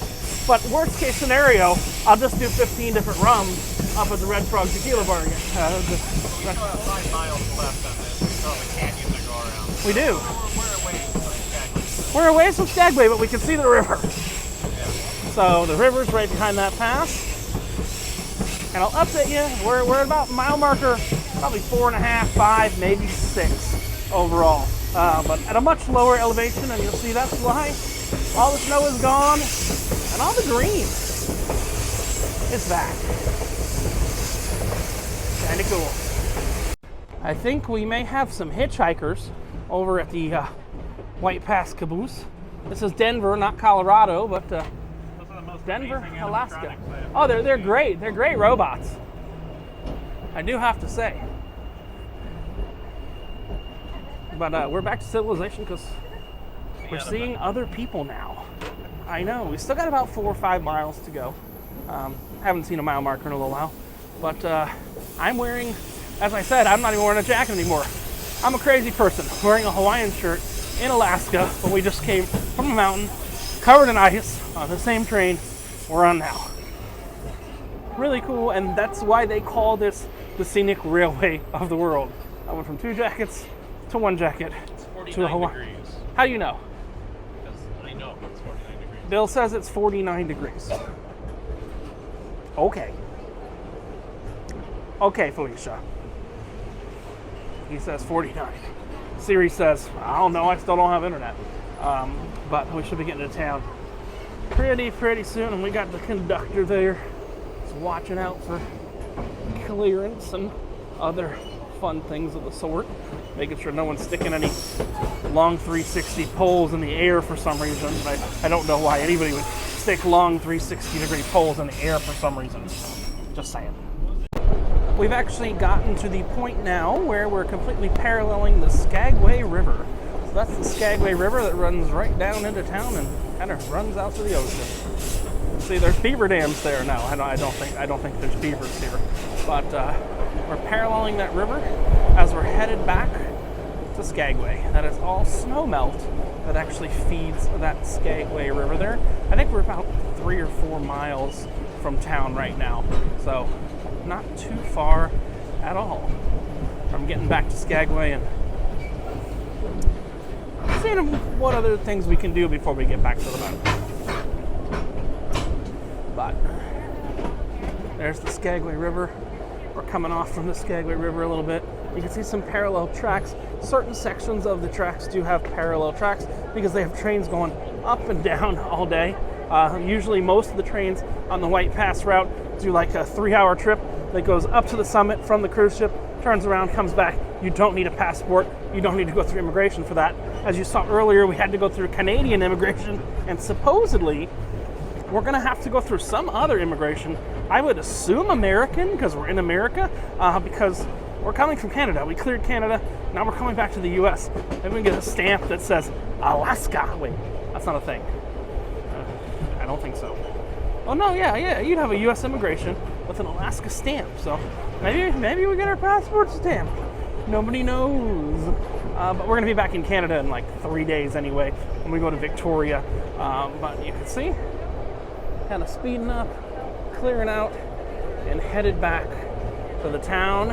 But worst case scenario, I'll just do 15 different rums up at the Red Frog Tequila Bar again. We still have 5 miles left on this. We still have a canyon to go around. We do. We're away from Skagway. We're away from Skagway, but we can see the river. So the river's right behind that pass. And I'll update you, we're at about mile marker, probably 4.5, 5, maybe 6 overall. But at a much lower elevation, and you'll see that's why all the snow is gone, and all the green is back. Kinda cool. I think we may have some hitchhikers over at the White Pass Caboose. This is Denver, not Colorado, but Denver, Alaska. Oh, they're great. They're great robots. I do have to say. But we're back to civilization because we're seeing other people now. I know. We still got about 4 or 5 miles to go. Haven't seen a mile marker in a little while. But I'm wearing, as I said, I'm not even wearing a jacket anymore. I'm a crazy person wearing a Hawaiian shirt in Alaska when we just came from a mountain covered in ice on the same train we're on now. Really cool, and that's why they call this the scenic railway of the world. I went from 2 jackets to 1 jacket to a Hawaii. Degrees. How do you know? Because I know it's 49 degrees. Bill says it's 49 degrees. Okay. Okay, Felicia. He says 49. Siri says, I don't know, I still don't have internet. But we should be getting to town pretty soon, and we got the conductor there. He's watching out for clearance and other fun things of the sort, making sure no one's sticking any long 360 poles in the air for some reason. I don't know why anybody would stick long 360-degree poles in the air for some reason. Just saying. We've actually gotten to the point now where we're completely paralleling the Skagway River. So that's the Skagway River that runs right down into town and kind of runs out to the ocean. See, there's beaver dams there now. I don't think there's beavers here, but we're paralleling that river as we're headed back to Skagway. That is all snow melt that actually feeds that Skagway River there. I think we're about 3 or 4 miles from town right now, so not too far at all from getting back to Skagway and seeing what other things we can do before we get back to the mountain. But there's the Skagway River. We're coming off from the Skagway River a little bit. You can see some parallel tracks. Certain sections of the tracks do have parallel tracks because they have trains going up and down all day. Usually most of the trains on the White Pass route do like a 3-hour trip that goes up to the summit from the cruise ship, turns around, comes back. You don't need a passport. You don't need to go through immigration for that. As you saw earlier, we had to go through Canadian immigration, and supposedly we're going to have to go through some other immigration. I would assume American, because we're in America, because we're coming from Canada. We cleared Canada. Now we're coming back to the U.S. Maybe we can get a stamp that says Alaska. Wait, that's not a thing. I don't think so. Oh no, yeah, you'd have a U.S. immigration with an Alaska stamp. So maybe we get our passport stamped. Nobody knows. But we're gonna be back in Canada in like 3 days anyway when we go to Victoria. But you can see, kind of speeding up, clearing out, and headed back to the town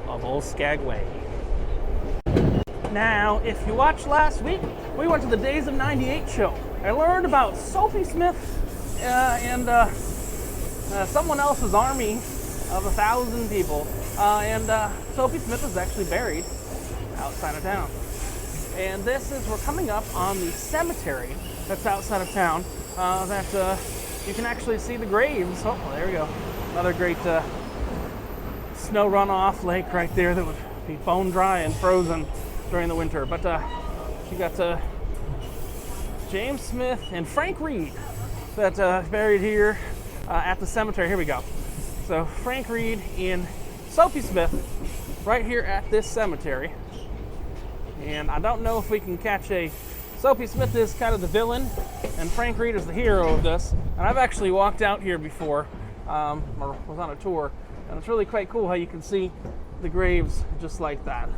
of Old Skagway. Now, if you watched last week, we went to the Days of 98 show. I learned about Sophie Smith and someone else's army of 1,000 people. And Sophie Smith was actually buried outside of town. And we're coming up on the cemetery that's outside of town that you can actually see the graves. Oh, there we go. Another great snow runoff lake right there that would be bone dry and frozen during the winter. But you got James Smith and Frank Reed that buried here at the cemetery. Here we go. So Frank Reed and Sophie Smith right here at this cemetery. And I don't know if we can catch Sophie Smith is kind of the villain and Frank Reed is the hero of this. And I've actually walked out here before, or was on a tour, and it's really quite cool how you can see the graves just like that.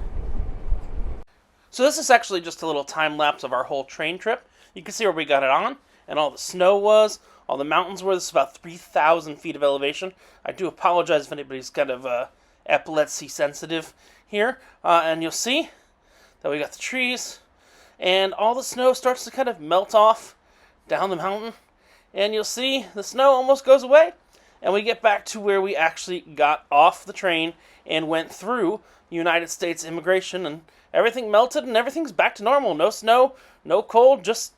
So this is actually just a little time lapse of our whole train trip. You can see where we got it on, and all the snow was, all the mountains were. This is about 3,000 feet of elevation. I do apologize if anybody's kind of epilepsy sensitive here. And you'll see that we got the trees, and all the snow starts to kind of melt off down the mountain. And you'll see the snow almost goes away, and we get back to where we actually got off the train and went through United States immigration, and everything melted and everything's back to normal. No snow, no cold, just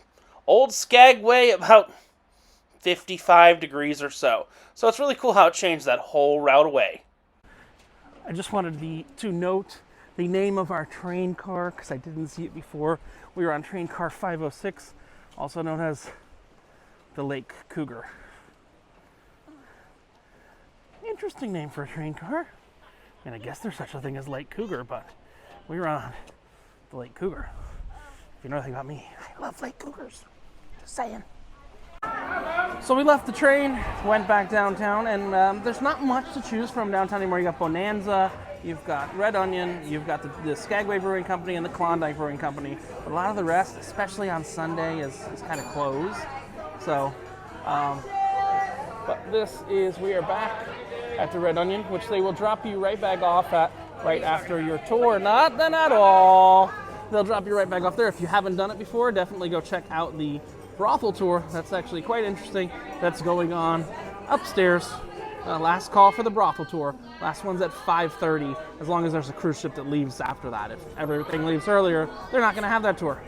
Old Skagway, about 55 degrees or so. So it's really cool how it changed that whole route away. I just wanted to note the name of our train car because I didn't see it before. We were on train car 506, also known as the Lake Cougar. Interesting name for a train car. And I guess there's such a thing as Lake Cougar, but we were on the Lake Cougar. If you know anything about me, I love Lake Cougars. Just saying. So we left the train, went back downtown, and there's not much to choose from downtown anymore. You got Bonanza, you've got Red Onion, you've got the Skagway Brewing Company and the Klondike Brewing Company. But a lot of the rest, especially on Sunday, is kind of closed. So, but we are back at the Red Onion, which they will drop you right back off at right after your tour. Not then at all. They'll drop you right back off there. If you haven't done it before, definitely go check out the brothel tour. That's actually quite interesting. That's going on upstairs. Last call for the brothel tour. Last one's at 5:30, as long as there's a cruise ship that leaves after that. If everything leaves earlier, they're not going to have that tour.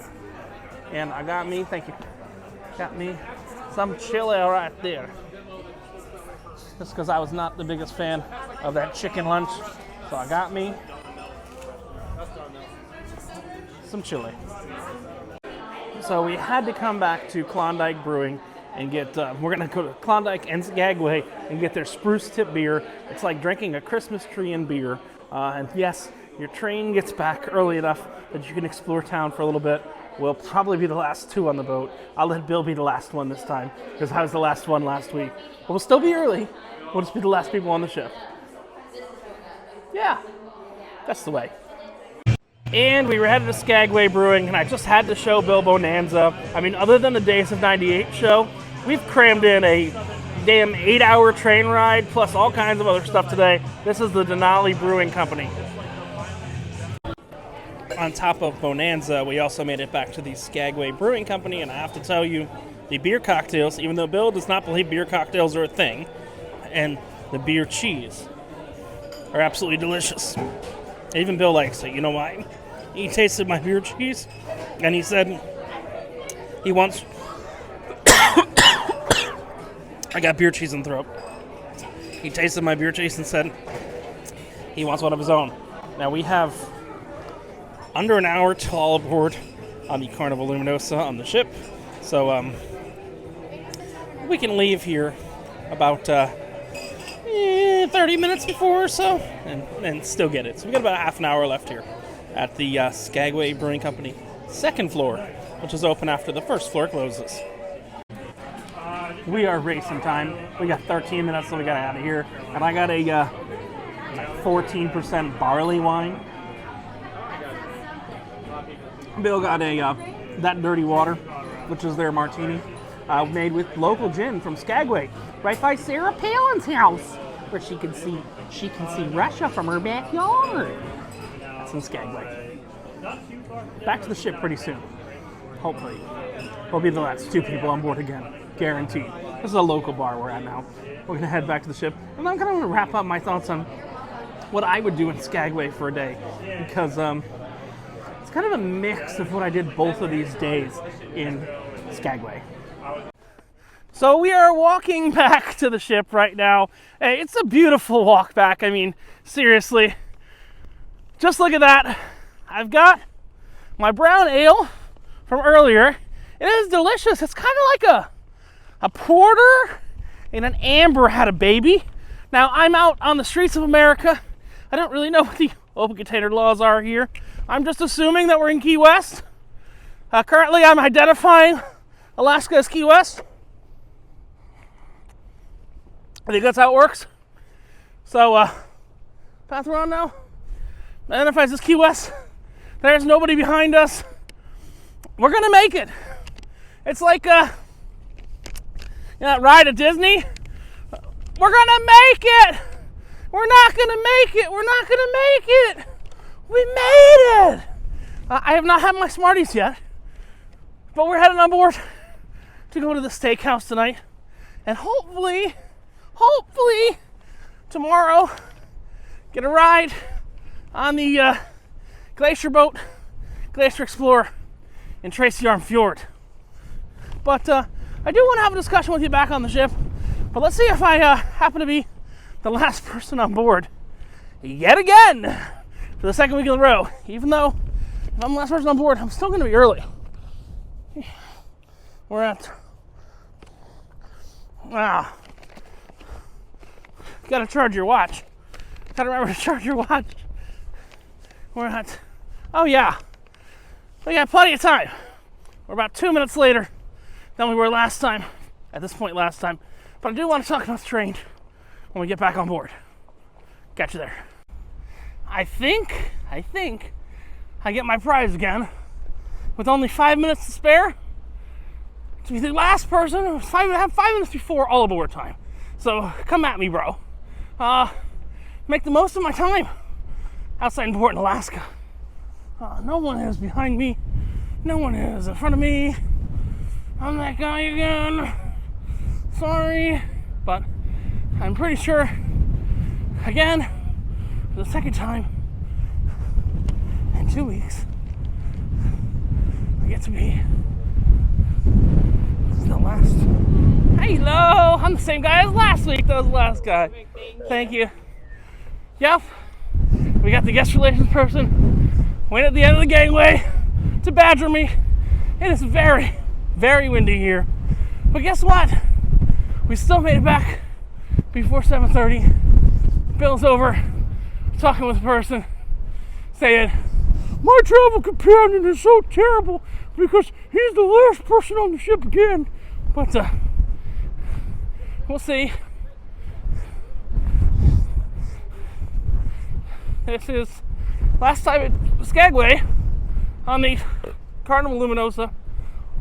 And I got me, thank you, got me some chili right there. Just because I was not the biggest fan of that chicken lunch. So I got me some chili. So we had to come back to Klondike Brewing and get, we're going to go to Klondike and Skagway and get their spruce tip beer. It's like drinking a Christmas tree in beer. And yes, your train gets back early enough that you can explore town for a little bit. We'll probably be the last two on the boat. I'll let Bill be the last one this time because I was the last one last week. But we'll still be early. We'll just be the last people on the ship. Yeah, that's the way. And we were headed to Skagway Brewing, and I just had to show Bill Bonanza. I mean, other than the Days of 98 show, we've crammed in a damn 8-hour train ride, plus all kinds of other stuff today. This is the Denali Brewing Company. On top of Bonanza, we also made it back to the Skagway Brewing Company, and I have to tell you, the beer cocktails, even though Bill does not believe beer cocktails are a thing, and the beer cheese are absolutely delicious. Even Bill likes it. You know why? He tasted my beer cheese, and he said he wants... I got beer cheese in the throat. He tasted my beer cheese and said he wants one of his own. Now we have under an hour till all aboard on the Carnival Luminosa on the ship. So we can leave here about 30 minutes before or so and still get it. So we got about half an hour left here at the Skagway Brewing Company second floor, which is open after the first floor closes. we are racing time. We got 13 minutes till we got out of here. And I got a 14% barley wine. Bill got a That Dirty Water, which is their martini, made with local gin from Skagway, right by Sarah Palin's house, where she can see Russia from her backyard. That's in Skagway. Back to the ship pretty soon. Hopefully. We'll be the last 2 people on board again. Guaranteed. This is a local bar we're at now. We're going to head back to the ship. And I'm going to wrap up my thoughts on what I would do in Skagway for a day. Because it's kind of a mix of what I did both of these days in Skagway. So we are walking back to the ship right now. Hey, it's a beautiful walk back. I mean, seriously. Just look at that. I've got my brown ale from earlier. It is delicious. It's kind of like a porter and an amber had a baby. Now, I'm out on the streets of America. I don't really know what the open container laws are here. I'm just assuming that we're in Key West. Currently, I'm identifying Alaska as Key West. I think that's how it works. So, path we're on now identifies as Key West. There's nobody behind us. We're gonna make it. It's like that ride at Disney. We're gonna make it. We're not gonna make it. We're not gonna make it. We made it. I have not had my Smarties yet, but we're heading on board to go to the steakhouse tonight, and hopefully tomorrow get a ride on the glacier boat, Glacier Explorer in Tracy Arm Fjord. But I do want to have a discussion with you back on the ship. But let's see if I happen to be the last person on board yet again for the second week in a row. Even though if I'm the last person on board, I'm still going to be early. We're at got to charge your watch. Got to remember to charge your watch. We're at we got plenty of time. We're about 2 minutes later than we were last time. At this point last time. But I do want to talk about the train when we get back on board. Catch you there. I think I get my prize again with only 5 minutes to spare to be the last person. I have 5 minutes before all aboard time. So come at me, bro. Make the most of my time outside in Port in Alaska. No one is behind me. No one is in front of me. I'm that guy again. Sorry, but I'm pretty sure, again, for the second time in 2 weeks, I get to be the last. Hello, I'm the same guy as last week. That was the last guy. Thank you. Yep, we got the guest relations person went at the end of the gangway to badger me. It is very, very windy here. But guess what? We still made it back before 7:30. Bill's over talking with a person saying, my travel companion is so terrible because he's the last person on the ship again. But we'll see. This is last time at Skagway on the Carnival Luminosa,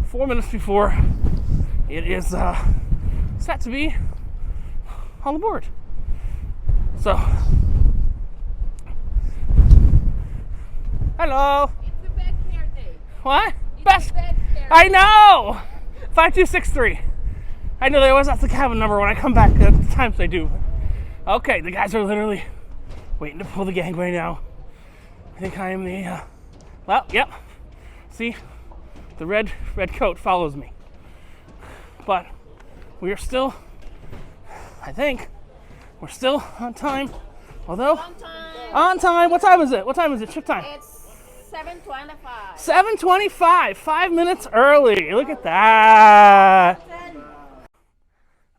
4 minutes before it is set to be on the board. So, hello. It's the best hair day. What? It's Best. the best hair I know. 5263. I know they always ask the cabin number when I come back. At the times they do. Okay, the guys are literally waiting to pull the gangway now. I think I am the. Well, yep. See, the red coat follows me. But we are still. I think we're still on time. Although On time. on time. What time is it? What time is it? Check time. It's 7:25. 7:25. 5 minutes early. Look at that.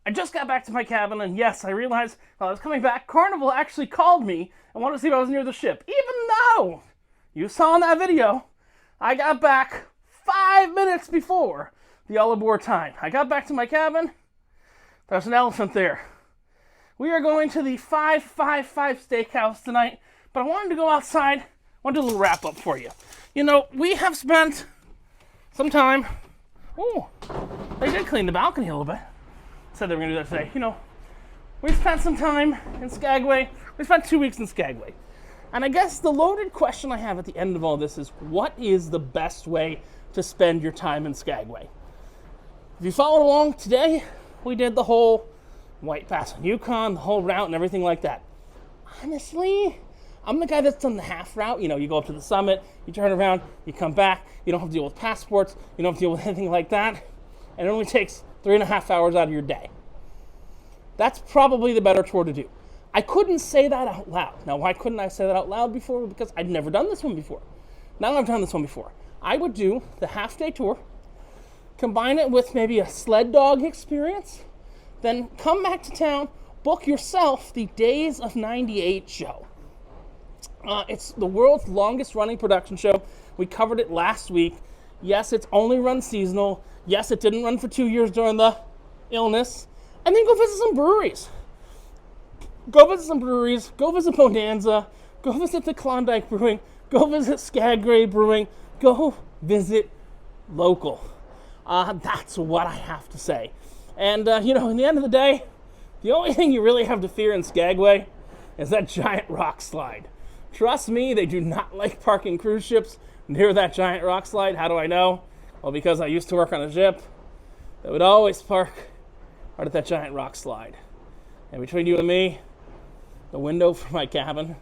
I just got back to my cabin, and yes, I realized while I was coming back, Carnival actually called me and wanted to see if I was near the ship. Even though you saw in that video, I got back 5 minutes before the all aboard time. I got back to my cabin, There's an elephant there. We are going to the 555 Steakhouse tonight, but I wanted to go outside. I want to do a little wrap up for you. You know, we have spent some time. Oh, they did clean the balcony a little bit. Said they were going to do that today. You know, we spent some time in Skagway. We spent 2 weeks in Skagway. And I guess the loaded question I have at the end of all this is, what is the best way to spend your time in Skagway? If you followed along today, we did the whole White Pass on Yukon, the whole route and everything like that. Honestly, I'm the guy that's done the half route. You know, you go up to the summit, you turn around, you come back. You don't have to deal with passports. You don't have to deal with anything like that. And it only takes 3.5 hours out of your day. That's probably the better tour to do. I couldn't say that out loud. Now, why couldn't I say that out loud before? Because I'd never done this one before. Now I've done this one before. I would do the half-day tour, combine it with maybe a sled dog experience, then come back to town, book yourself the Days of 98 show. It's the world's longest running production show. We covered it last week. Yes, it's only run seasonal. Yes, it didn't run for 2 years during the illness. And then go visit some breweries. Go visit some breweries. Go visit Bonanza. Go visit the Klondike Brewing. Go visit Skagway Brewing. Go visit local. That's what I have to say. And, you know, in the end of the day, the only thing you really have to fear in Skagway is that giant rock slide. Trust me, they do not like parking cruise ships near that giant rock slide. How do I know? Well, because I used to work on a ship that would always park right at that giant rock slide. And between you and me, the window for my cabin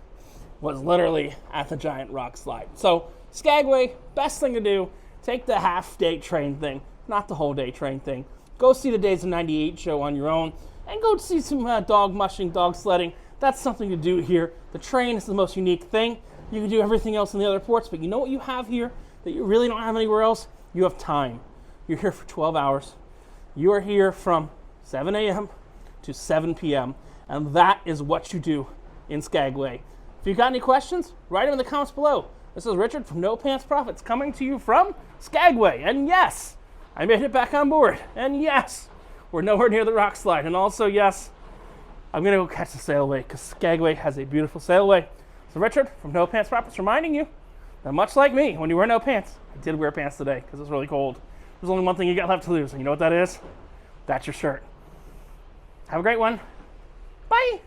was literally at the giant rock slide. So, Skagway, best thing to do, take the half-day train thing, not the whole-day train thing. Go see the Days of 98 show on your own, and go see some dog mushing, dog sledding. That's something to do here. The train is the most unique thing. You can do everything else in the other ports, but you know what you have here that you really don't have anywhere else? You have time. You're here for 12 hours. You are here from 7 a.m. to 7 p.m., and that is what you do in Skagway. If you've got any questions, write them in the comments below. This is Richard from No Pants Profits coming to you from Skagway. And yes, I made it back on board. And yes, we're nowhere near the rock slide. And also, yes, I'm going to go catch the sailway because Skagway has a beautiful sailway. So Richard from No Pants Profits reminding you that much like me, when you wear no pants, I did wear pants today because it's really cold. There's only one thing you got left to lose, and you know what that is? That's your shirt. Have a great one. Bye.